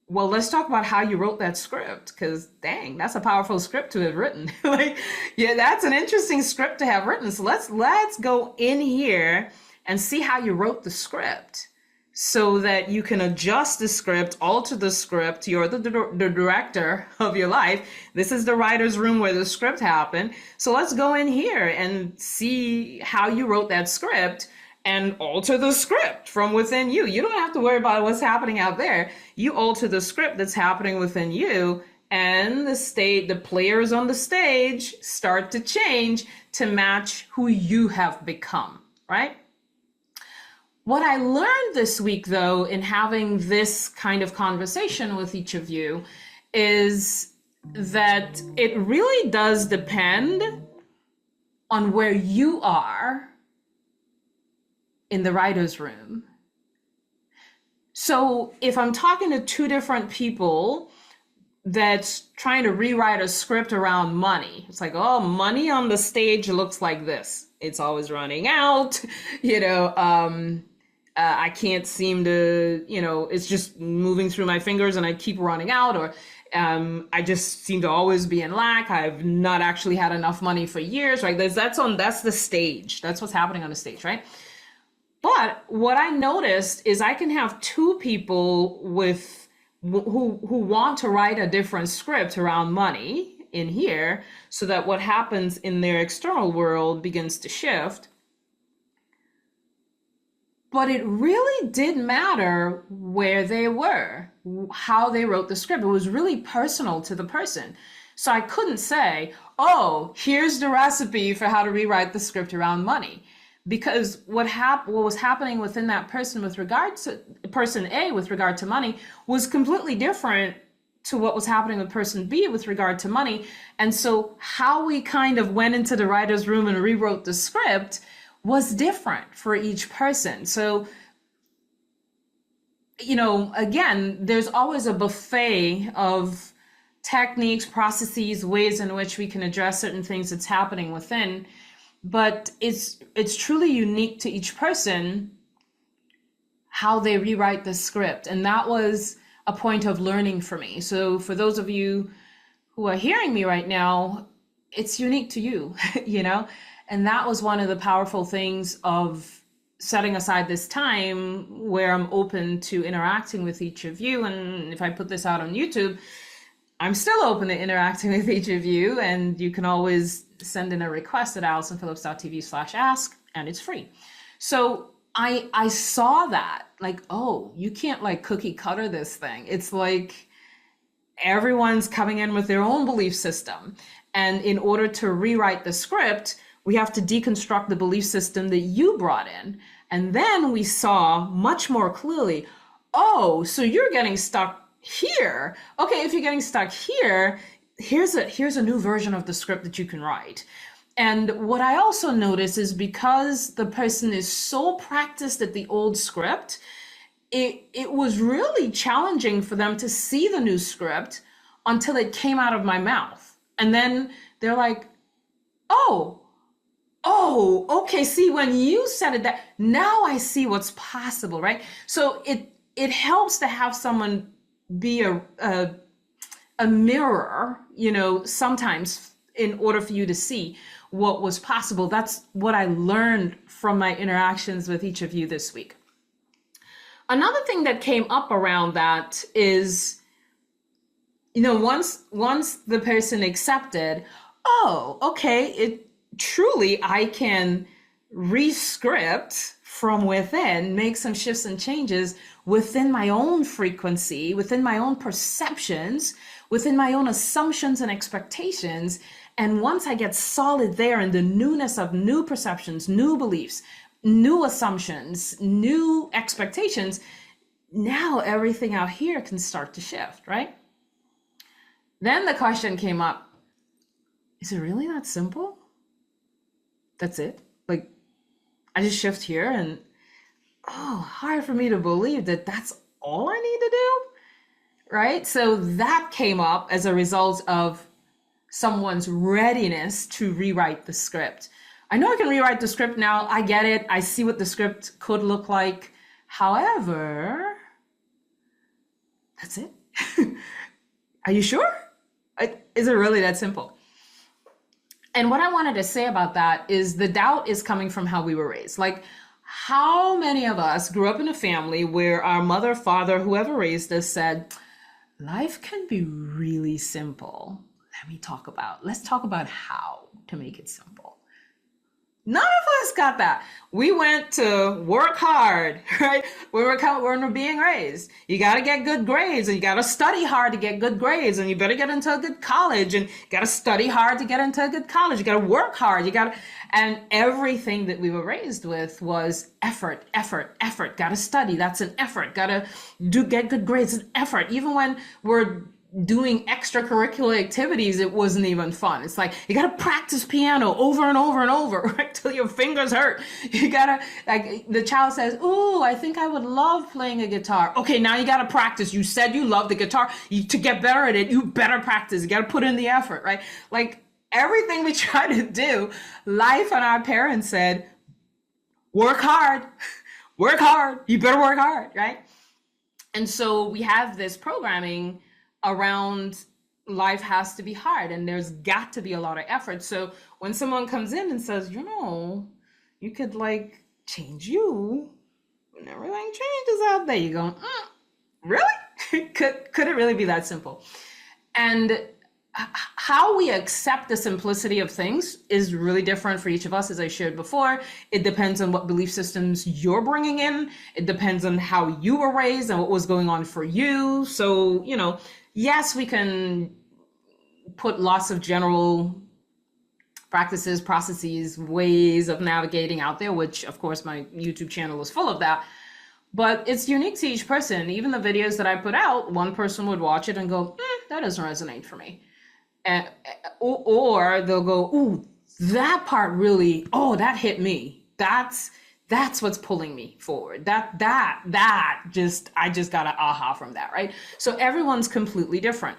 let's talk about how you wrote that script, because dang, that's a powerful script to have written. Yeah, that's an interesting script to have written. So let's go in here and see how you wrote the script so that you can adjust the script, alter the script. You're the director of your life. This is the writer's room where the script happened. So let's go in here and see how you wrote that script and alter the script from within you. You don't have to worry about what's happening out there. You alter the script that's happening within you, and the players on the stage start to change to match who you have become, right? What I learned this week, though, in having this kind of conversation with each of you is that it really does depend on where you are in the writer's room. So if I'm talking to two different people that's trying to rewrite a script around money, it's like, oh, money on the stage looks like this. It's always running out, you know, I can't seem to, you know, it's just moving through my fingers and I keep running out, or I just seem to always be in lack. I've not actually had enough money for years, right? That's the stage. That's what's happening on the stage, right? But what I noticed is I can have two people who want to write a different script around money in here, so that what happens in their external world begins to shift. But it really did matter where they were, how they wrote the script. It was really personal to the person. So I couldn't say, oh, here's the recipe for how to rewrite the script around money. Because what was happening within that person with regard to person A with regard to money was completely different to what was happening with person B with regard to money. And so how we kind of went into the writer's room and rewrote the script was different for each person. So, you know, again, there's always a buffet of techniques, processes, ways in which we can address certain things that's happening within. But it's truly unique to each person how they rewrite the script. And that was a point of learning for me. So for those of you who are hearing me right now, it's unique to you, you know? And that was one of the powerful things of setting aside this time where I'm open to interacting with each of you. And if I put this out on YouTube, I'm still open to interacting with each of you. And you can always send in a request at AllisonPhillips.tv/ask, and it's free. So I saw that, like, oh, you can't like cookie cutter this thing. It's like everyone's coming in with their own belief system. And in order to rewrite the script, we have to deconstruct the belief system that you brought in. And then we saw much more clearly, oh, so you're getting stuck here. Okay, if you're getting stuck here, here's a new version of the script that you can write. And what I also notice is because the person is so practiced at the old script, it was really challenging for them to see the new script until it came out of my mouth. And then they're like, oh, okay, see, when you said it, that now I see what's possible, right? So it helps to have someone be a mirror, you know, sometimes in order for you to see what was possible. That's what I learned from my interactions with each of you this week. Another thing that came up around that is, you know, once the person accepted, oh, okay, truly I can rescript from within, make some shifts and changes within my own frequency, within my own perceptions, within my own assumptions and expectations. And once I get solid there in the newness of new perceptions, new beliefs, new assumptions, new expectations, now everything out here can start to shift, right? Then the question came up, is it really that simple? That's it? Like, I just shift here and, oh, hard for me to believe that that's all I need to do, right? So that came up as a result of someone's readiness to rewrite the script. I know I can rewrite the script now. I get it. I see what the script could look like. However, that's it. Are you sure? Is it really that simple? And what I wanted to say about that is the doubt is coming from how we were raised. Like, how many of us grew up in a family where our mother, father, whoever raised us said, life can be really simple. Let's talk about how to make it simple. None of us got that. We went to work hard, right? When we're being raised, you got to get good grades, and you got to study hard to get good grades, and you better get into a good college, and you got to study hard to get into a good college. You got to work hard. And everything that we were raised with was effort. Got to study. That's an effort. Got to get good grades. An effort. Even when we're doing extracurricular activities, it wasn't even fun. It's like, you gotta practice piano over and over and over, right? Till your fingers hurt. You gotta, like, the child says, "Ooh, I think I would love playing a guitar." Okay, now you gotta practice. You said you love the guitar. To get better at it, you better practice. You gotta put in the effort, right? Like, everything we try to do, life and our parents said, work hard, work hard. You better work hard, right? And so we have this programming around life has to be hard and there's got to be a lot of effort. So when someone comes in and says, you could like change you and everything changes out there, you go, really? could it really be that simple? And how we accept the simplicity of things is really different for each of us, as I shared before. It depends on what belief systems you're bringing in. It depends on how you were raised and what was going on for you. So, yes, we can put lots of general practices, processes, ways of navigating out there, which of course my YouTube channel is full of that. But it's unique to each person. Even the videos that I put out, one person would watch it and go, that doesn't resonate for me. Or they'll go, ooh, that part really, that hit me. That's what's pulling me forward. I just got an aha from that, right? So everyone's completely different.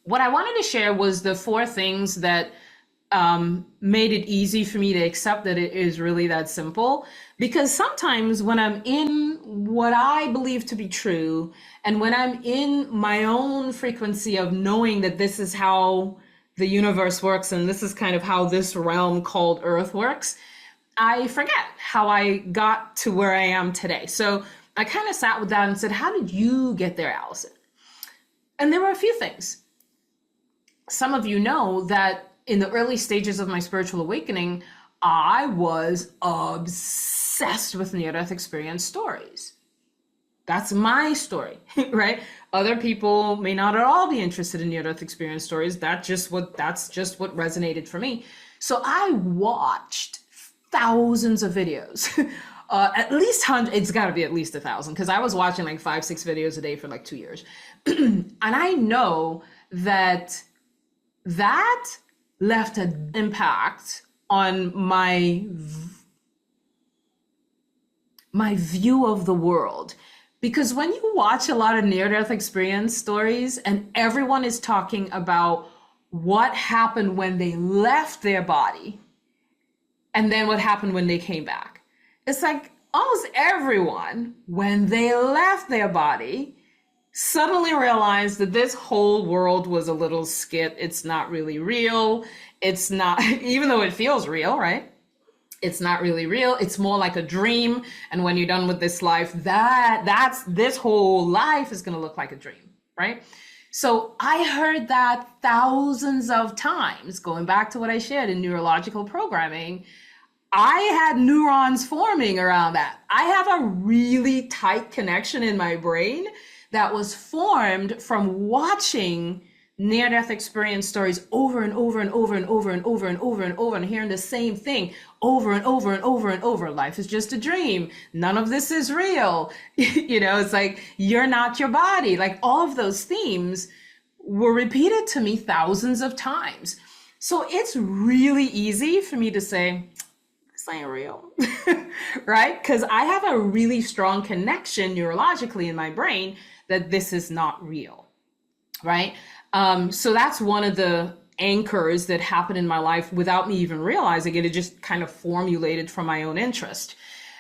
What I wanted to share was the 4 things that made it easy for me to accept that it is really that simple. Because sometimes when I'm in what I believe to be true, and when I'm in my own frequency of knowing that this is how the universe works, and this is kind of how this realm called Earth works, I forget how I got to where I am today. So I kind of sat with that and said, how did you get there, Allison? And there were a few things. Some of you know that in the early stages of my spiritual awakening, I was obsessed with near-death experience stories. That's my story, right? Other people may not at all be interested in near-death experience stories. That's just what resonated for me. So I watched thousands of videos, at least hundreds. It's got to be at least 1,000, because I was watching like 5-6 videos a day for like 2 years. And I know that left an impact on my view of the world. Because when you watch a lot of near-death experience stories and everyone is talking about what happened when they left their body and then what happened when they came back, it's like almost everyone, when they left their body, suddenly realized that this whole world was a little skit. It's not really real. It's not, even though it feels real, right? It's not really real. It's more like a dream. And when you're done with this life, this whole life is going to look like a dream, right? So I heard that thousands of times, going back to what I shared in neurological programming. I had neurons forming around that. I have a really tight connection in my brain that was formed from watching near-death experience stories over and over and over and over and over and over and over and hearing the same thing over and over and over and over. Life is just a dream. None of this is real. It's like, you're not your body. Like, all of those themes were repeated to me thousands of times. So it's really easy for me to say, this ain't real, right? Because I have a really strong connection neurologically in my brain that this is not real, right? So that's one of the anchors that happened in my life without me even realizing it. It just kind of formulated from my own interest.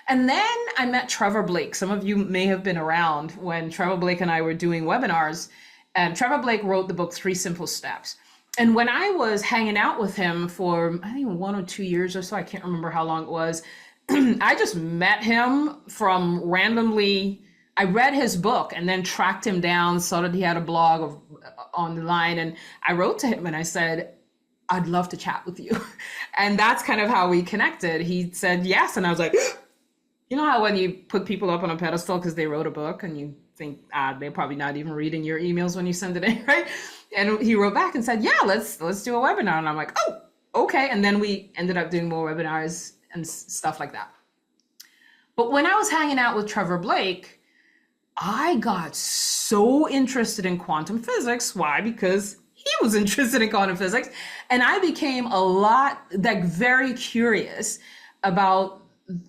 And then I met Trevor Blake. Some of you may have been around when Trevor Blake and I were doing webinars. And Trevor Blake wrote the book, 3 Simple Steps. And when I was hanging out with him for, I think, 1 or 2 years or so, I can't remember how long it was, I just met him from randomly. I read his book and then tracked him down, saw that he had a blog online, and I wrote to him and I said, I'd love to chat with you. And that's kind of how we connected. He said yes. And I was like, you know how when you put people up on a pedestal because they wrote a book and you think they're probably not even reading your emails when you send it in, right? And he wrote back and said, yeah, let's do a webinar. And I'm like, oh, okay. And then we ended up doing more webinars and stuff like that. But when I was hanging out with Trevor Blake, I got so interested in quantum physics. Why? Because he was interested in quantum physics. And I became a lot, like, very curious about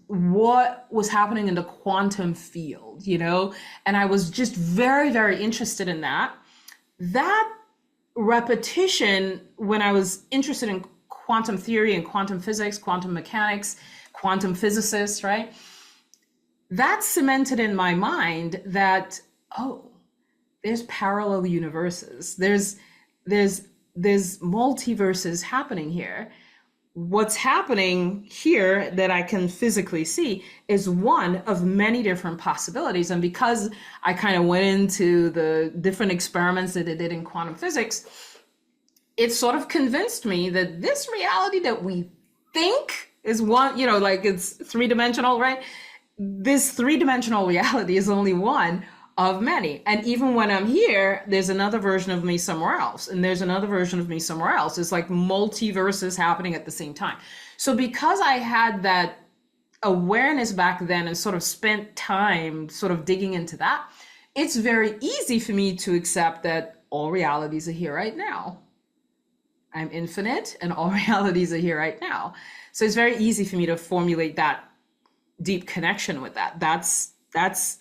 what was happening in the quantum field, you know? And I was just very, very interested in that. That repetition, when I was interested in quantum theory and quantum physics, quantum mechanics, quantum physicists, right? That cemented in my mind that, oh, there's parallel universes. There's multiverses happening here. What's happening here that I can physically see is one of many different possibilities. And because I kind of went into the different experiments that they did in quantum physics, it sort of convinced me that this reality that we think is one, you know, like it's three-dimensional, right? This three-dimensional reality is only one of many. And even when I'm here, there's another version of me somewhere else. And there's another version of me somewhere else. It's like multiverses happening at the same time. So because I had that awareness back then and sort of spent time sort of digging into that, it's very easy for me to accept that all realities are here right now. I'm infinite and all realities are here right now. So it's very easy for me to formulate that deep connection with that. That's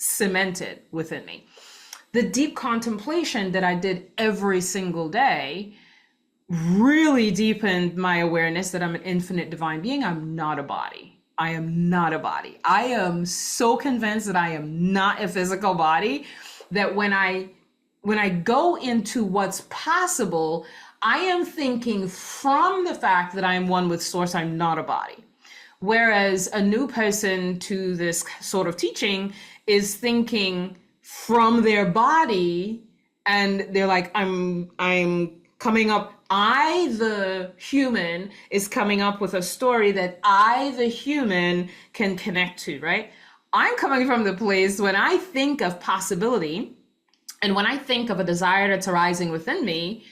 cemented within me. The deep contemplation that I did every single day really deepened my awareness that I'm an infinite divine being. I'm not a body. I am not a body. I am so convinced that I am not a physical body that when I go into what's possible, I am thinking from the fact that I am one with source. I'm not a body. Whereas a new person to this sort of teaching is thinking from their body, and they're like, I'm coming up, I, the human, is coming up with a story that I, the human, can connect to, right? I'm coming from the place when I think of possibility, and when I think of a desire that's arising within me,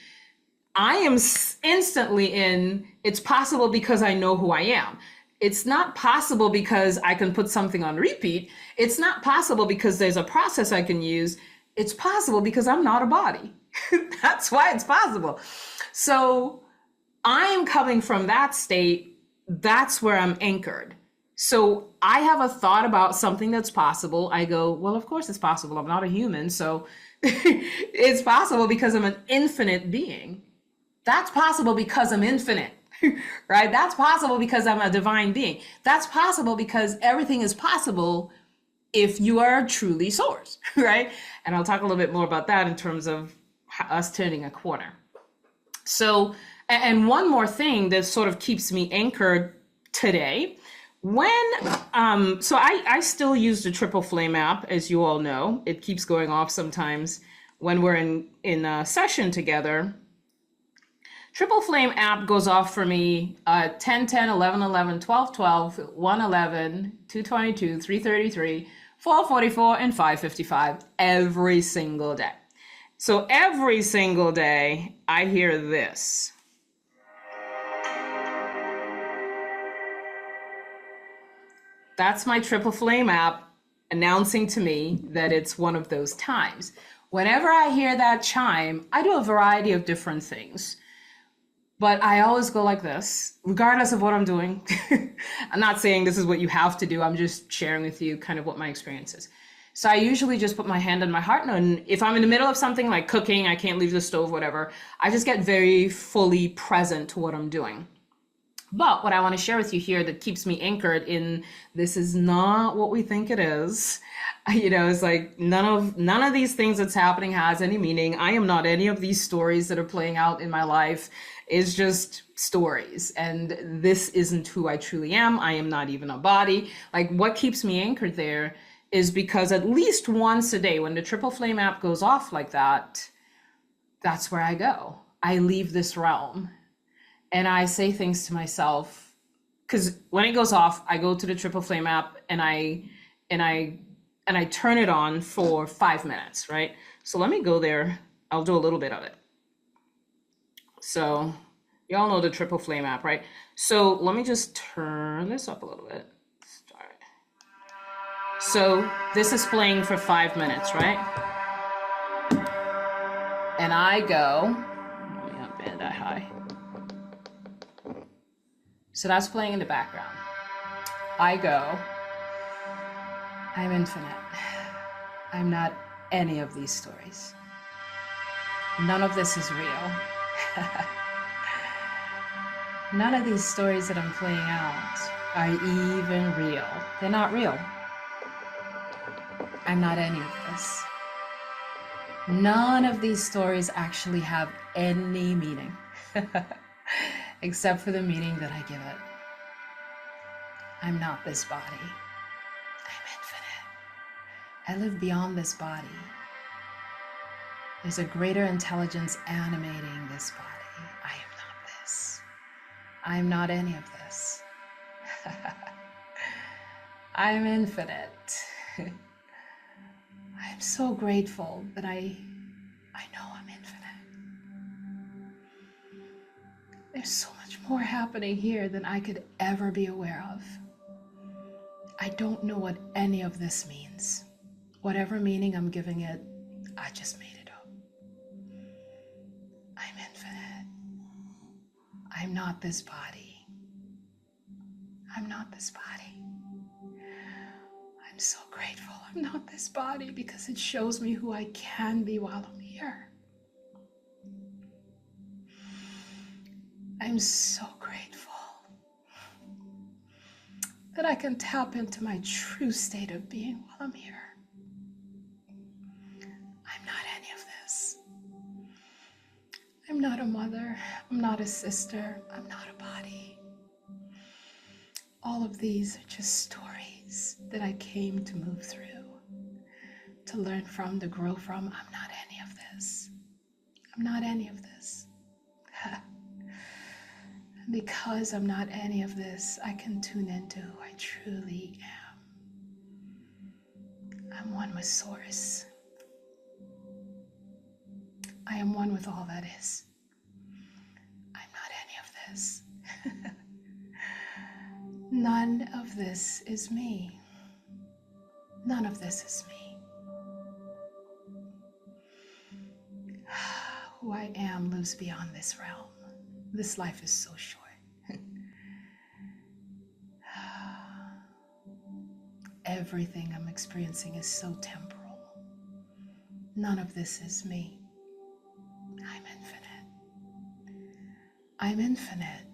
I am instantly in, it's possible because I know who I am. It's not possible because I can put something on repeat. It's not possible because there's a process I can use. It's possible because I'm not a body. That's why it's possible. So I'm coming from that state. That's where I'm anchored. So I have a thought about something that's possible. I go, well, of course it's possible. I'm not a human. So it's possible because I'm an infinite being. That's possible because I'm infinite. Right? That's possible because I'm a divine being. That's possible because everything is possible if you are truly source, right? And I'll talk a little bit more about that in terms of us turning a corner. So, and one more thing that sort of keeps me anchored today, so I still use the Triple Flame app, as you all know. It keeps going off sometimes when we're in a session together. Triple Flame app goes off for me 10, 10, 11, 11, 12, 12, 1, 11, 222, 333, 444, and 555 every single day. So every single day I hear this. That's my Triple Flame app announcing to me that it's one of those times. Whenever I hear that chime, I do a variety of different things. But I always go like this, regardless of what I'm doing. I'm not saying this is what you have to do. I'm just sharing with you kind of what my experience is. So I usually just put my hand on my heart. And if I'm in the middle of something like cooking, I can't leave the stove, whatever, I just get very fully present to what I'm doing. But what I want to share with you here that keeps me anchored in this is not what we think it is. You know, it's like none of these things that's happening has any meaning. I am not any of these stories that are playing out in my life. It's just stories. And this isn't who I truly am. I am not even a body. Like what keeps me anchored there is because at least once a day when the Triple Flame app goes off like that, that's where I go. I leave this realm. And I say things to myself, because when it goes off, I go to the Triple Flame app and I turn it on for 5 minutes, right? So let me go there. I'll do a little bit of it. So y'all know the Triple Flame app, right? So let me just turn this up a little bit. Start. So this is playing for 5 minutes, right? And I go, let me up band that high. So that's playing in the background. I go, I'm infinite. I'm not any of these stories. None of this is real. None of these stories that I'm playing out are even real. They're not real. I'm not any of this. None of these stories actually have any meaning, except for the meaning that I give it. I'm not this body. I'm infinite. I live beyond this body. There's a greater intelligence animating this body. I am not this. I am not any of this. I'm infinite. I'm so grateful that I know I'm infinite. There's so much more happening here than I could ever be aware of. I don't know what any of this means. Whatever meaning I'm giving it, I just made it up. I'm infinite. I'm not this body. I'm not this body. I'm so grateful I'm not this body because it shows me who I can be while I'm here. I'm so grateful that I can tap into my true state of being while I'm here. I'm not any of this. I'm not a mother. I'm not a sister. I'm not a body. All of these are just stories that I came to move through, to learn from, to grow from. I'm not any of this. I'm not any of this. And because I'm not any of this, I can tune into who I truly am. I'm one with Source. I am one with all that is. I'm not any of this. None of this is me. None of this is me. Who I am lives beyond this realm. This life is so short. Everything I'm experiencing is so temporal. None of this is me. I'm infinite. I'm infinite.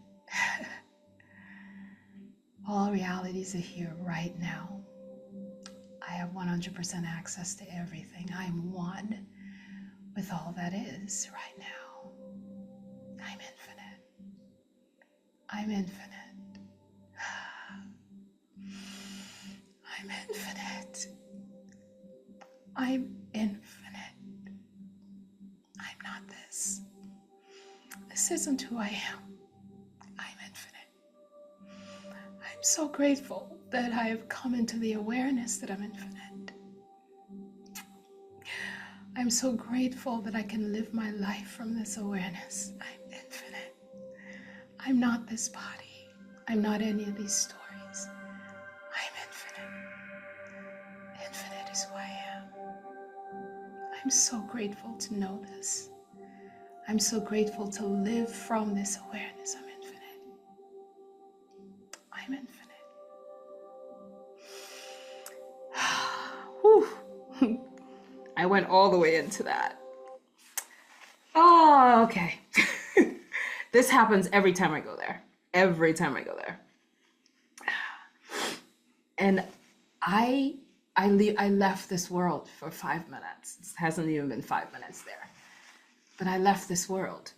All realities are here right now. I have 100% access to everything. I am one with all that is right now. I'm infinite. I'm infinite. I'm infinite. I'm infinite. I'm not this. This isn't who I am. I'm infinite. I'm so grateful that I have come into the awareness that I'm infinite. I'm so grateful that I can live my life from this awareness. I'm infinite. I'm not this body. I'm not any of these stories. I'm infinite. Infinite is who I am. I'm so grateful to know this. I'm so grateful to live from this awareness. I'm infinite. I'm infinite. Whew. I went all the way into that. Oh, okay. This happens every time I go there. Every time I go there. And I left this world for 5 minutes. It hasn't even been 5 minutes there. But I left this world.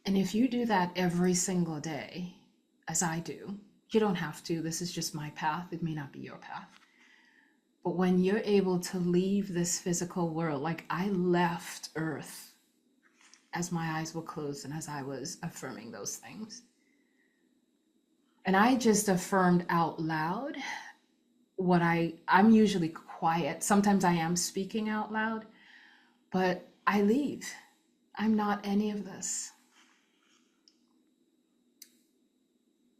And if you do that every single day, as I do, you don't have to. This is just my path. It may not be your path. But when you're able to leave this physical world, like I left Earth as my eyes were closed and as I was affirming those things. And I just affirmed out loud what I'm usually quiet. Sometimes I am speaking out loud, but I leave. I'm not any of this.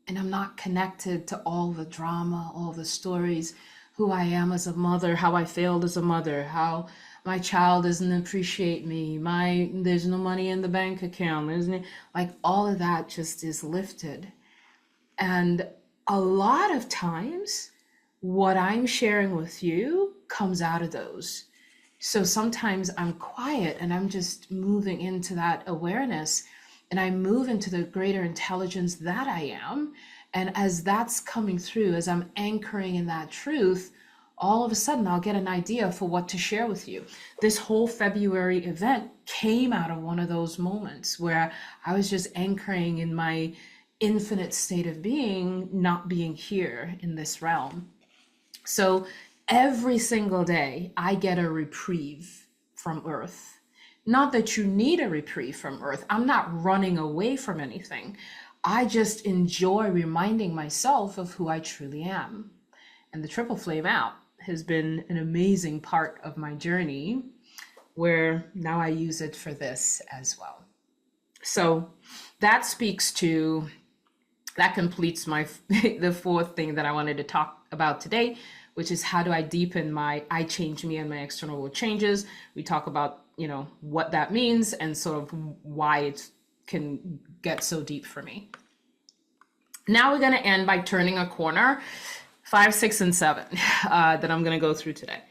and I'm not connected to all the drama, all the stories, who I am as a mother, how I failed as a mother, how my child doesn't appreciate me, there's no money in the bank account, like all of that just is lifted. And a lot of times what I'm sharing with you comes out of those. So sometimes I'm quiet and I'm just moving into that awareness, and I move into the greater intelligence that I am. And as that's coming through, as I'm anchoring in that truth, all of a sudden I'll get an idea for what to share with you. This whole February event came out of one of those moments where I was just anchoring in my infinite state of being, not being here in this realm. So every single day I get a reprieve from Earth. Not that you need a reprieve from Earth. I'm not running away from anything. I just enjoy reminding myself of who I truly am. And the Triple Flame Out has been an amazing part of my journey, where now I use it for this as well. So that completes the fourth thing that I wanted to talk about today, which is how do I deepen my I change me and my external world changes. We talk about, what that means and sort of why it can get so deep for me. Now we're going to end by turning a corner, 5, 6, and 7 that I'm going to go through today.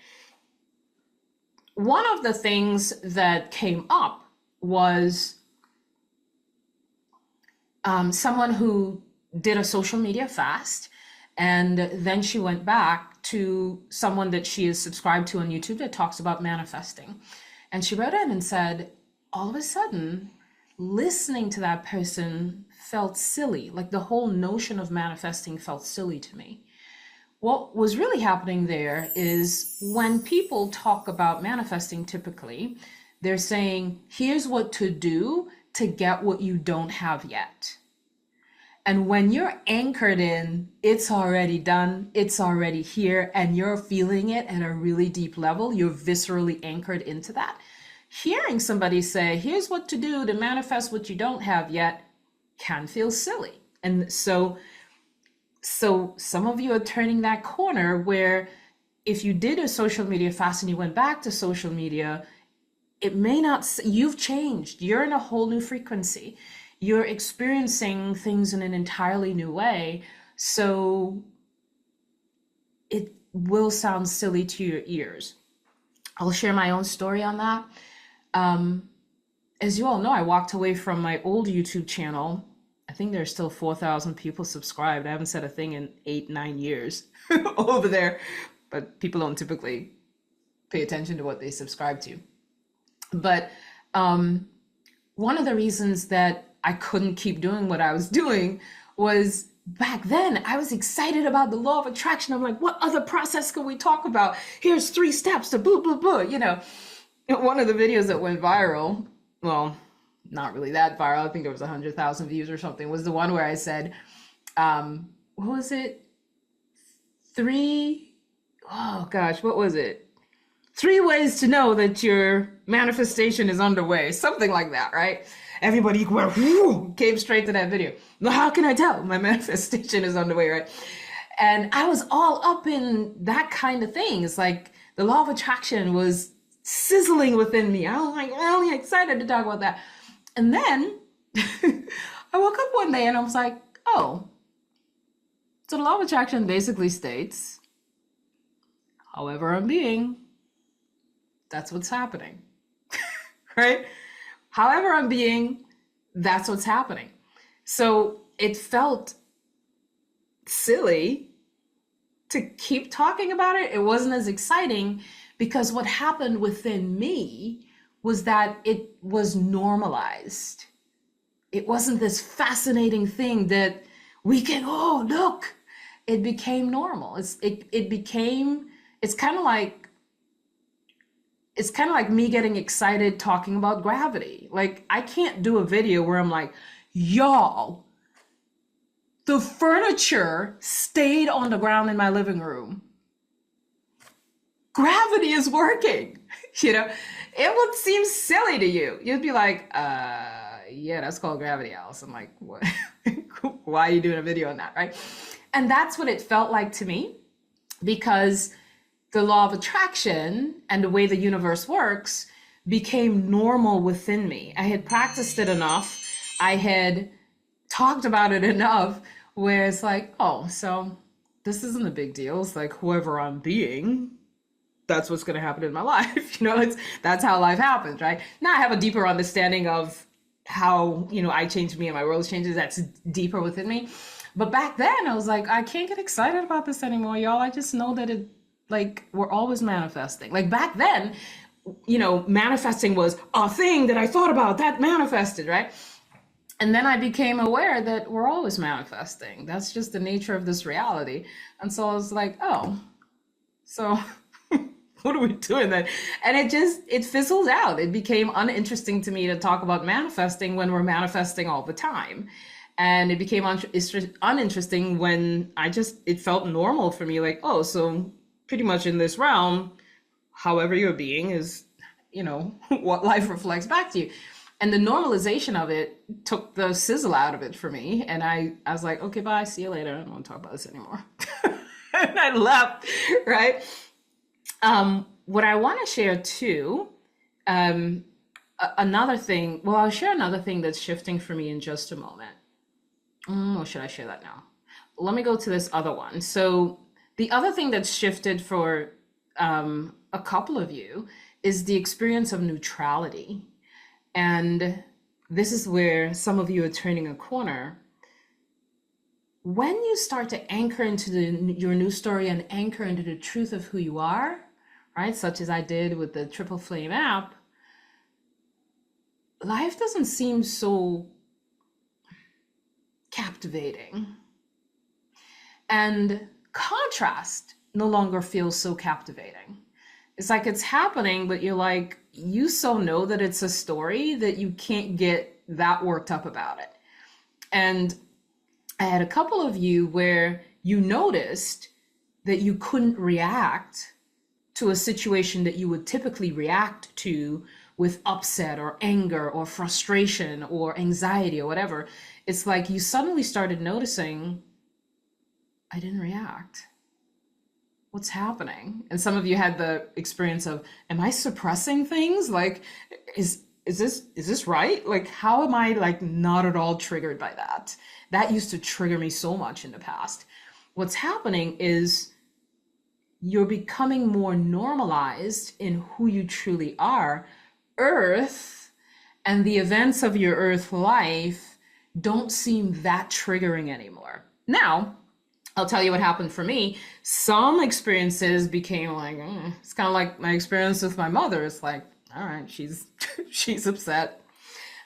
One of the things that came up was someone who did a social media fast, and then she went back to someone that she is subscribed to on YouTube that talks about manifesting. And she wrote in and said, all of a sudden, listening to that person felt silly. Like the whole notion of manifesting felt silly to me. What was really happening there is when people talk about manifesting, typically, they're saying, here's what to do to get what you don't have yet. And when you're anchored in, it's already done, it's already here, and you're feeling it at a really deep level, you're viscerally anchored into that. Hearing somebody say, here's what to do to manifest what you don't have yet, can feel silly. And so some of you are turning that corner where if you did a social media fast and you went back to social media, it may not, you've changed, you're in a whole new frequency. You're experiencing things in an entirely new way. So it will sound silly to your ears. I'll share my own story on that. As you all know, I walked away from my old YouTube channel. I think there's still 4,000 people subscribed. I haven't said a thing in 8, 9 years over there, but people don't typically pay attention to what they subscribe to. But one of the reasons that I couldn't keep doing what I was doing was back then I was excited about the law of attraction. I'm like, what other process can we talk about? Here's 3 steps to blah, blah, blah. One of the videos that went viral, well, not really that viral, I think it was 100,000 views or something, was the one where I said, what was it? 3 ways to know that your manifestation is underway, something like that, right? Everybody came straight to that video. Well, how can I tell my manifestation is underway, right? And I was all up in that kind of thing. It's like the law of attraction was sizzling within me. I was like really excited to talk about that. And then I woke up one day and I was like, oh, so the law of attraction basically states, however I'm being, that's what's happening, right? However I'm being, that's what's happening. So it felt silly to keep talking about it. It wasn't as exciting because what happened within me was that it was normalized. It wasn't this fascinating thing that we can, oh, look, it became normal. It's kind of like me getting excited talking about gravity. Like, I can't do a video where I'm like, y'all, the furniture stayed on the ground in my living room. Gravity is working. It would seem silly to you. You'd be like, yeah, that's called gravity, Alice. I'm like, what? Why are you doing a video on that, right? And that's what it felt like to me, because the law of attraction and the way the universe works became normal within me. I had practiced it enough. I had talked about it enough where it's like, oh, so this isn't a big deal. It's like whoever I'm being, that's what's going to happen in my life. That's how life happens, right? Now I have a deeper understanding of how, I change me and my world changes. That's deeper within me. But back then I was like, I can't get excited about this anymore, y'all. I just know that we're always manifesting. Like back then, manifesting was a thing that I thought about that manifested, right? And then I became aware that we're always manifesting. That's just the nature of this reality. And so I was like, oh, so what are we doing then? And it fizzled out. It became uninteresting to me to talk about manifesting when we're manifesting all the time. And it became uninteresting when it felt normal for me. Like, oh, so pretty much in this realm, however you're being is, what life reflects back to you. And the normalization of it took the sizzle out of it for me. And I was like, okay, bye, see you later. I don't want to talk about this anymore. And I left, right? What I want to share too, another thing, I'll share another thing that's shifting for me in just a moment. Or should I share that now? Let me go to this other one. So the other thing that's shifted for a couple of you is the experience of neutrality. And this is where some of you are turning a corner. When you start to anchor into your new story and anchor into the truth of who you are, right? Such as I did with the Triple Flame app, life doesn't seem so captivating. And contrast no longer feels so captivating. It's like it's happening, but you're like, you so know that it's a story that you can't get that worked up about it. And I had a couple of you where you noticed that you couldn't react to a situation that you would typically react to with upset or anger or frustration or anxiety or whatever. It's like you suddenly started noticing, I didn't react. What's happening? And some of you had the experience of, am I suppressing things? Like, is this right? Like, how am I like not at all triggered by that? That used to trigger me so much in the past. What's happening is you're becoming more normalized in who you truly are. Earth and the events of your Earth life don't seem that triggering anymore. Now, I'll tell you what happened for me. Some experiences became like, it's kind of like my experience with my mother. It's like, all right, she's upset.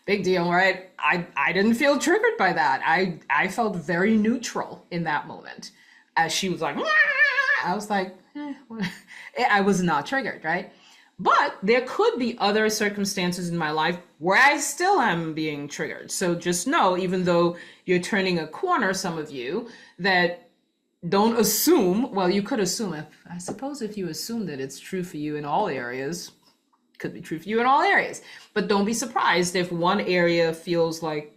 Big deal, right? I didn't feel triggered by that. I felt very neutral in that moment. As she was like, I was like, I was not triggered, right? But there could be other circumstances in my life where I still am being triggered. So just know, even though you're turning a corner, some of you, that don't assume, well, you could assume, I suppose if you assume that it's true for you in all areas, it could be true for you in all areas. But don't be surprised if one area feels like,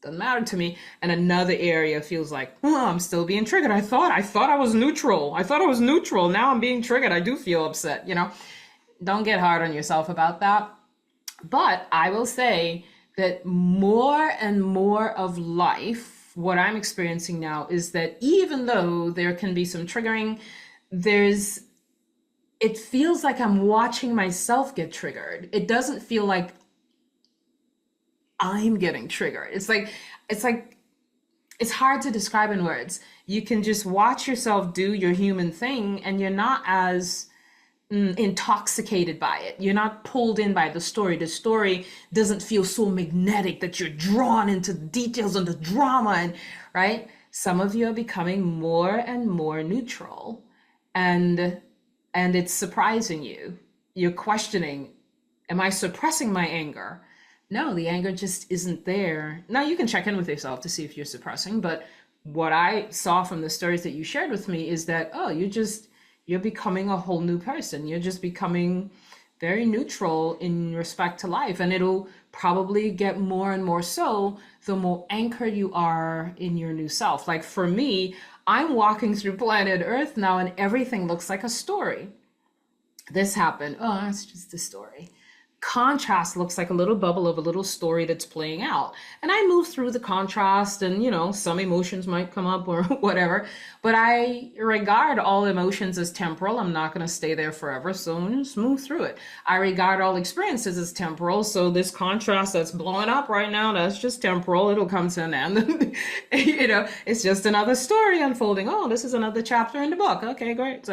doesn't matter to me, and another area feels like, oh, I'm still being triggered. I thought I was neutral. Now I'm being triggered. I do feel upset, Don't get hard on yourself about that. But I will say that more and more of life, what I'm experiencing now is that even though there can be some triggering, it feels like I'm watching myself get triggered. It doesn't feel like I'm getting triggered. It's hard to describe in words. You can just watch yourself do your human thing and you're not as intoxicated by it. You're not pulled in by the story. The story doesn't feel so magnetic that you're drawn into the details and the drama, and right? Some of you are becoming more and more neutral, and it's surprising you. You're questioning, am I suppressing my anger? No, the anger just isn't there. Now you can check in with yourself to see if you're suppressing, but what I saw from the stories that you shared with me is that, you're becoming a whole new person. You're just becoming very neutral in respect to life. And it'll probably get more and more so the more anchored you are in your new self. Like for me, I'm walking through planet Earth now and everything looks like a story. This happened. Oh, it's just a story. Contrast looks like a little bubble of a little story that's playing out. And I move through the contrast and, some emotions might come up or whatever, but I regard all emotions as temporal. I'm not going to stay there forever. So I'm just move through it. I regard all experiences as temporal. So this contrast that's blowing up right now, that's just temporal. It'll come to an end. It's just another story unfolding. Oh, this is another chapter in the book. Okay, great.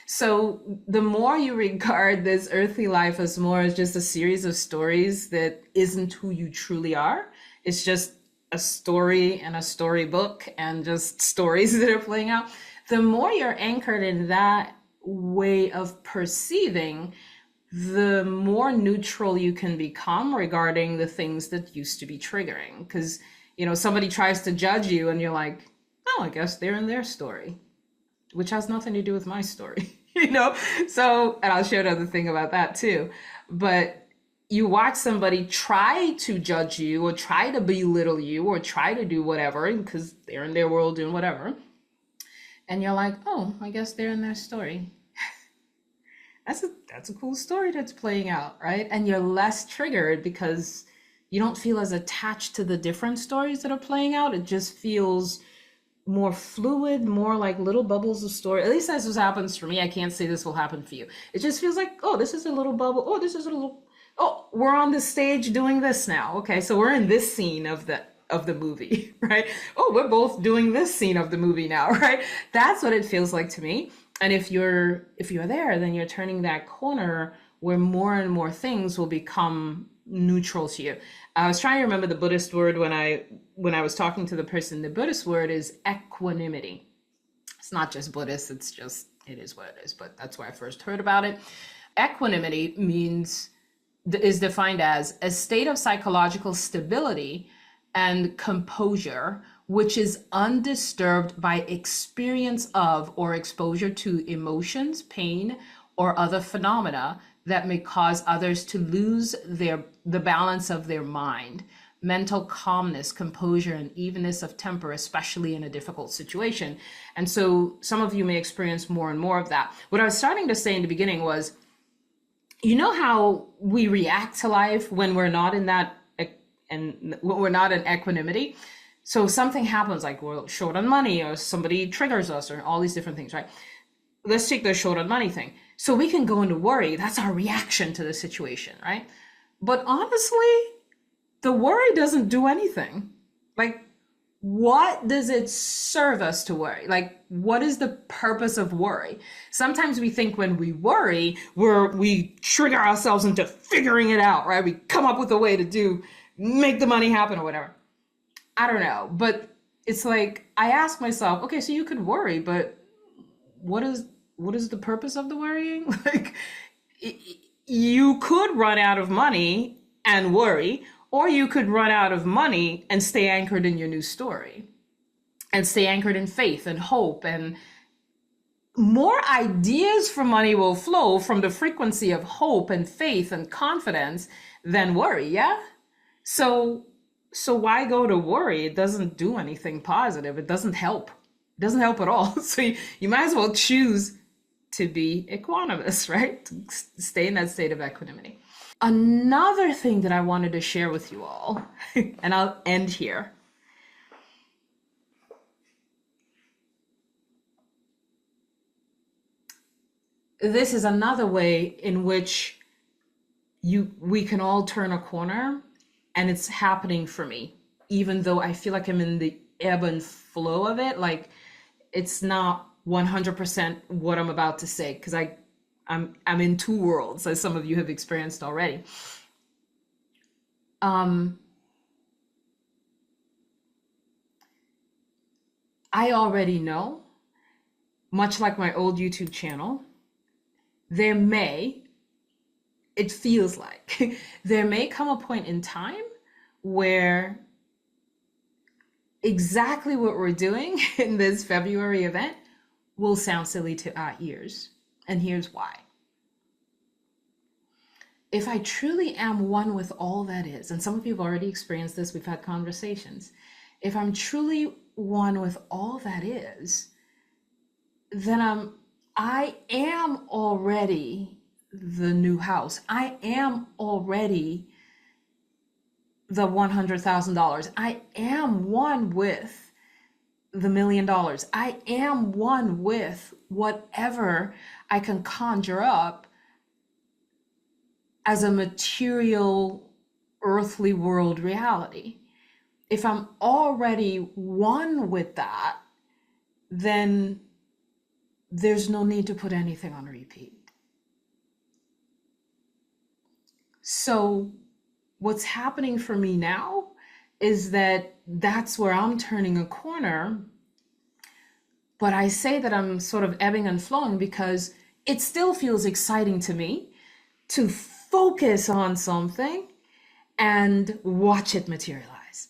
So the more you regard this earthly life as more as just a series of stories that isn't who you truly are, it's just a story and a storybook and just stories that are playing out, the more you're anchored in that way of perceiving, the more neutral you can become regarding the things that used to be triggering. Because, somebody tries to judge you and you're like, oh, I guess they're in their story, which has nothing to do with my story, So, and I'll share another thing about that too. But you watch somebody try to judge you or try to belittle you or try to do whatever because they're in their world doing whatever. And you're like, oh, I guess they're in their story. That's a cool story that's playing out, right? And you're less triggered because you don't feel as attached to the different stories that are playing out. It just feels more fluid, more like little bubbles of story. At least that's what happens for me. I can't say this will happen for you. It just feels like, oh, this is a little bubble. Oh, this is a little, oh, we're on this stage doing this now. Okay, so we're in this scene of the movie, right? Oh, we're both doing this scene of the movie now, right? That's what it feels like to me. And if you're there, then you're turning that corner where more and more things will become neutral to you. I was trying to remember the Buddhist word when I was talking to the person. The Buddhist word is equanimity. It's not just Buddhist, it is what it is, but that's where I first heard about it. Equanimity is defined as a state of psychological stability and composure, which is undisturbed by experience of or exposure to emotions, pain, or other phenomena that may cause others to lose the balance of their mind, mental calmness, composure, and evenness of temper, especially in a difficult situation. And so some of you may experience more and more of that. What I was starting to say in the beginning was, how we react to life when we're not in that, and when we're not in equanimity. So something happens, like we're short on money or somebody triggers us or all these different things, right? Let's take the short on money thing. So we can go into worry. That's our reaction to the situation, right? But honestly, the worry doesn't do anything. Like, what does it serve us to worry? Like, what is the purpose of worry? Sometimes we think when we worry, we trigger ourselves into figuring it out, right? We come up with a way to make the money happen or whatever. I don't know. But it's like, I ask myself, okay, so you could worry, but what is the purpose of the worrying? Like, you could run out of money and worry, or you could run out of money and stay anchored in your new story and stay anchored in faith and hope, and more ideas for money will flow from the frequency of hope and faith and confidence than worry. Yeah. So why go to worry? It doesn't do anything positive. It doesn't help. It doesn't help at all. So you might as well choose to be equanimous, right? To stay in that state of equanimity. Another thing that I wanted to share with you all, and I'll end here. This is another way in which we can all turn a corner, and it's happening for me, even though I feel like I'm in the ebb and flow of it. Like, it's not 100% what I'm about to say, because I'm in two worlds, as some of you have experienced already. I already know, much like my old YouTube channel, it feels like there may come a point in time where exactly what we're doing in this February event will sound silly to our ears. And here's why. if I truly am one with all that is, and some of you have already experienced this, we've had conversations. If I'm truly one with all that is, then I am already the new house. I am already the $100,000. I am one with the $1 million. I am one with whatever I can conjure up as a material, earthly world reality. If I'm already one with that, then there's no need to put anything on repeat. So what's happening for me now is that that's where I'm turning a corner. But I say that I'm sort of ebbing and flowing because it still feels exciting to me to focus on something and watch it materialize.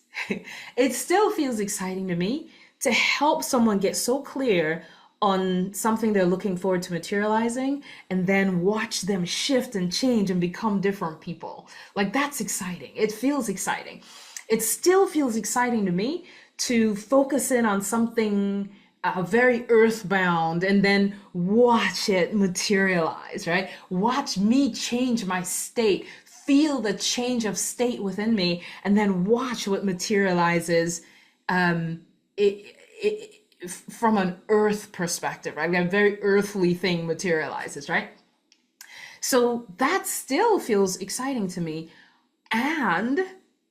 It still feels exciting to me to help someone get so clear on something they're looking forward to materializing and then watch them shift and change and become different people. Like, that's exciting. It feels exciting. It still feels exciting to me to focus in on something very earthbound and then watch it materialize, right? Watch me change my state, feel the change of state within me, and then watch what materializes from an earth perspective, right? A very earthly thing materializes, right? So that still feels exciting to me. And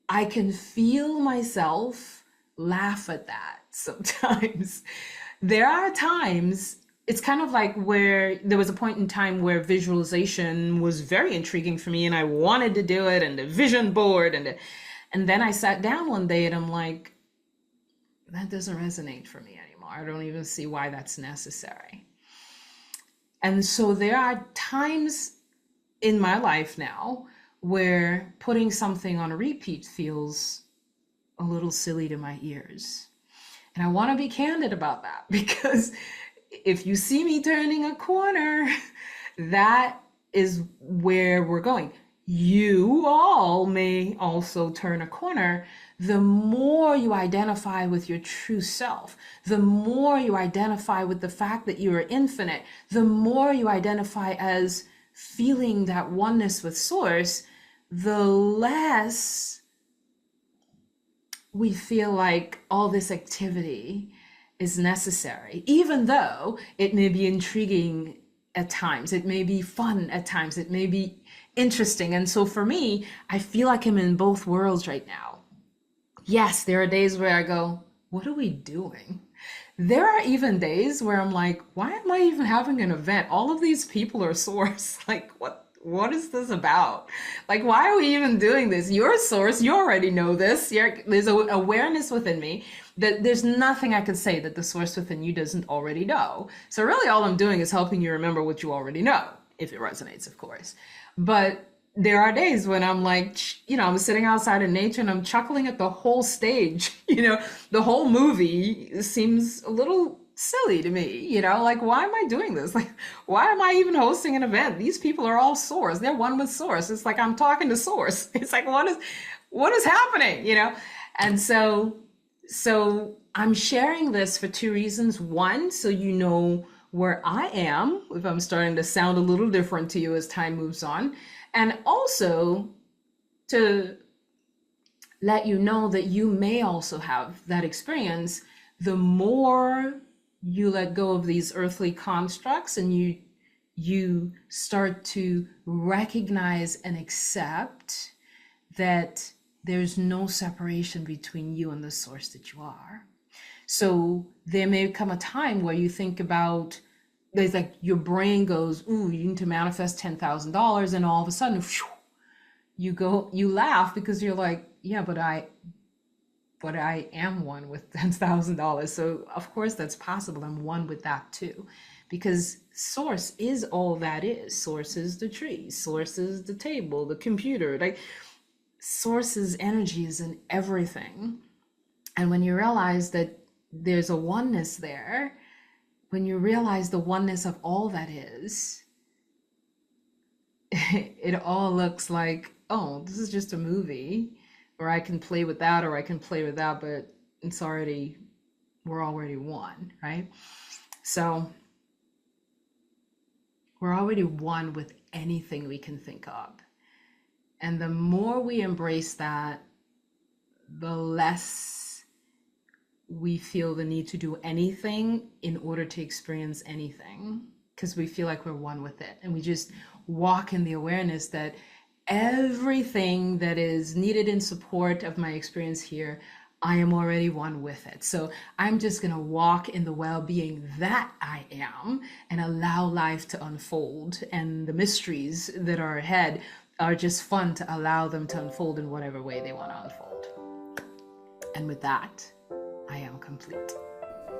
I can feel myself laugh at that sometimes. There are times, it's kind of like where there was a point in time where visualization was very intriguing for me and I wanted to do it, and the vision board, and then I sat down one day and I'm like, that doesn't resonate for me anymore. I don't even see why that's necessary. And so there are times in my life now where putting something on a repeat feels a little silly to my ears. And I want to be candid about that, because if you see me turning a corner, that is where we're going. You all may also turn a corner. The more you identify with your true self, the more you identify with the fact that you are infinite, the more you identify as feeling that oneness with source, the less we feel like all this activity is necessary, even though it may be intriguing at times, it may be fun at times, it may be interesting. And so for me, I feel like I'm in both worlds right now. Yes, there are days where I go, what are we doing? There are even days where I'm like, why am I even having an event? All of these people are source. Like, what is this about? Like, why are we even doing this? You're a source. You already know this. There's an awareness within me that there's nothing I could say that the source within you doesn't already know. So really all I'm doing is helping you remember what you already know, if it resonates, of course. But there are days when I'm like, I'm sitting outside in nature and I'm chuckling at the whole stage. The whole movie seems a little silly to me, like, why am I doing this? Like, why am I even hosting an event? These people are all source. They're one with source. It's like I'm talking to source. It's like, what is happening? And so I'm sharing this for two reasons. One, so you know where I am, if I'm starting to sound a little different to you as time moves on. And also to let you know that you may also have that experience. The more you let go of these earthly constructs and you start to recognize and accept that there's no separation between you and the source that you are. So there may come a time where you think about, there's like your brain goes, ooh, you need to manifest $10,000, and all of a sudden, whew, you laugh because you're like, yeah, but I am one with $10,000. So of course that's possible. I'm one with that too, because source is all that is. Source is the tree, source is the table, the computer, like source's energy is in everything. And when you realize that there's a oneness there, when you realize the oneness of all that is, it all looks like, oh, this is just a movie, or I can play with that, or I can play with that, but it's already, we're already one, right? So we're already one with anything we can think of. And the more we embrace that, the less we feel the need to do anything in order to experience anything, because we feel like we're one with it. And we just walk in the awareness that everything that is needed in support of my experience here, I am already one with it. So I'm just going to walk in the well-being that I am and allow life to unfold. And the mysteries that are ahead are just fun to allow them to unfold in whatever way they want to unfold. And with that, I am complete.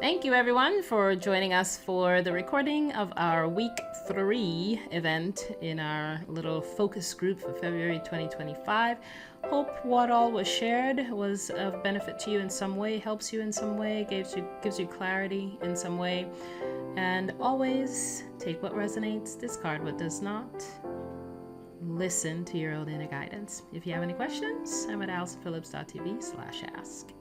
Thank you everyone for joining us for the recording of our week 3 event in our little focus group for February 2025. Hope what all was shared was of benefit to you in some way, helps you in some way, gives you clarity in some way. And always take what resonates, discard what does not. Listen to your own inner guidance. If you have any questions, I'm at AlisonPhillips.tv/ask.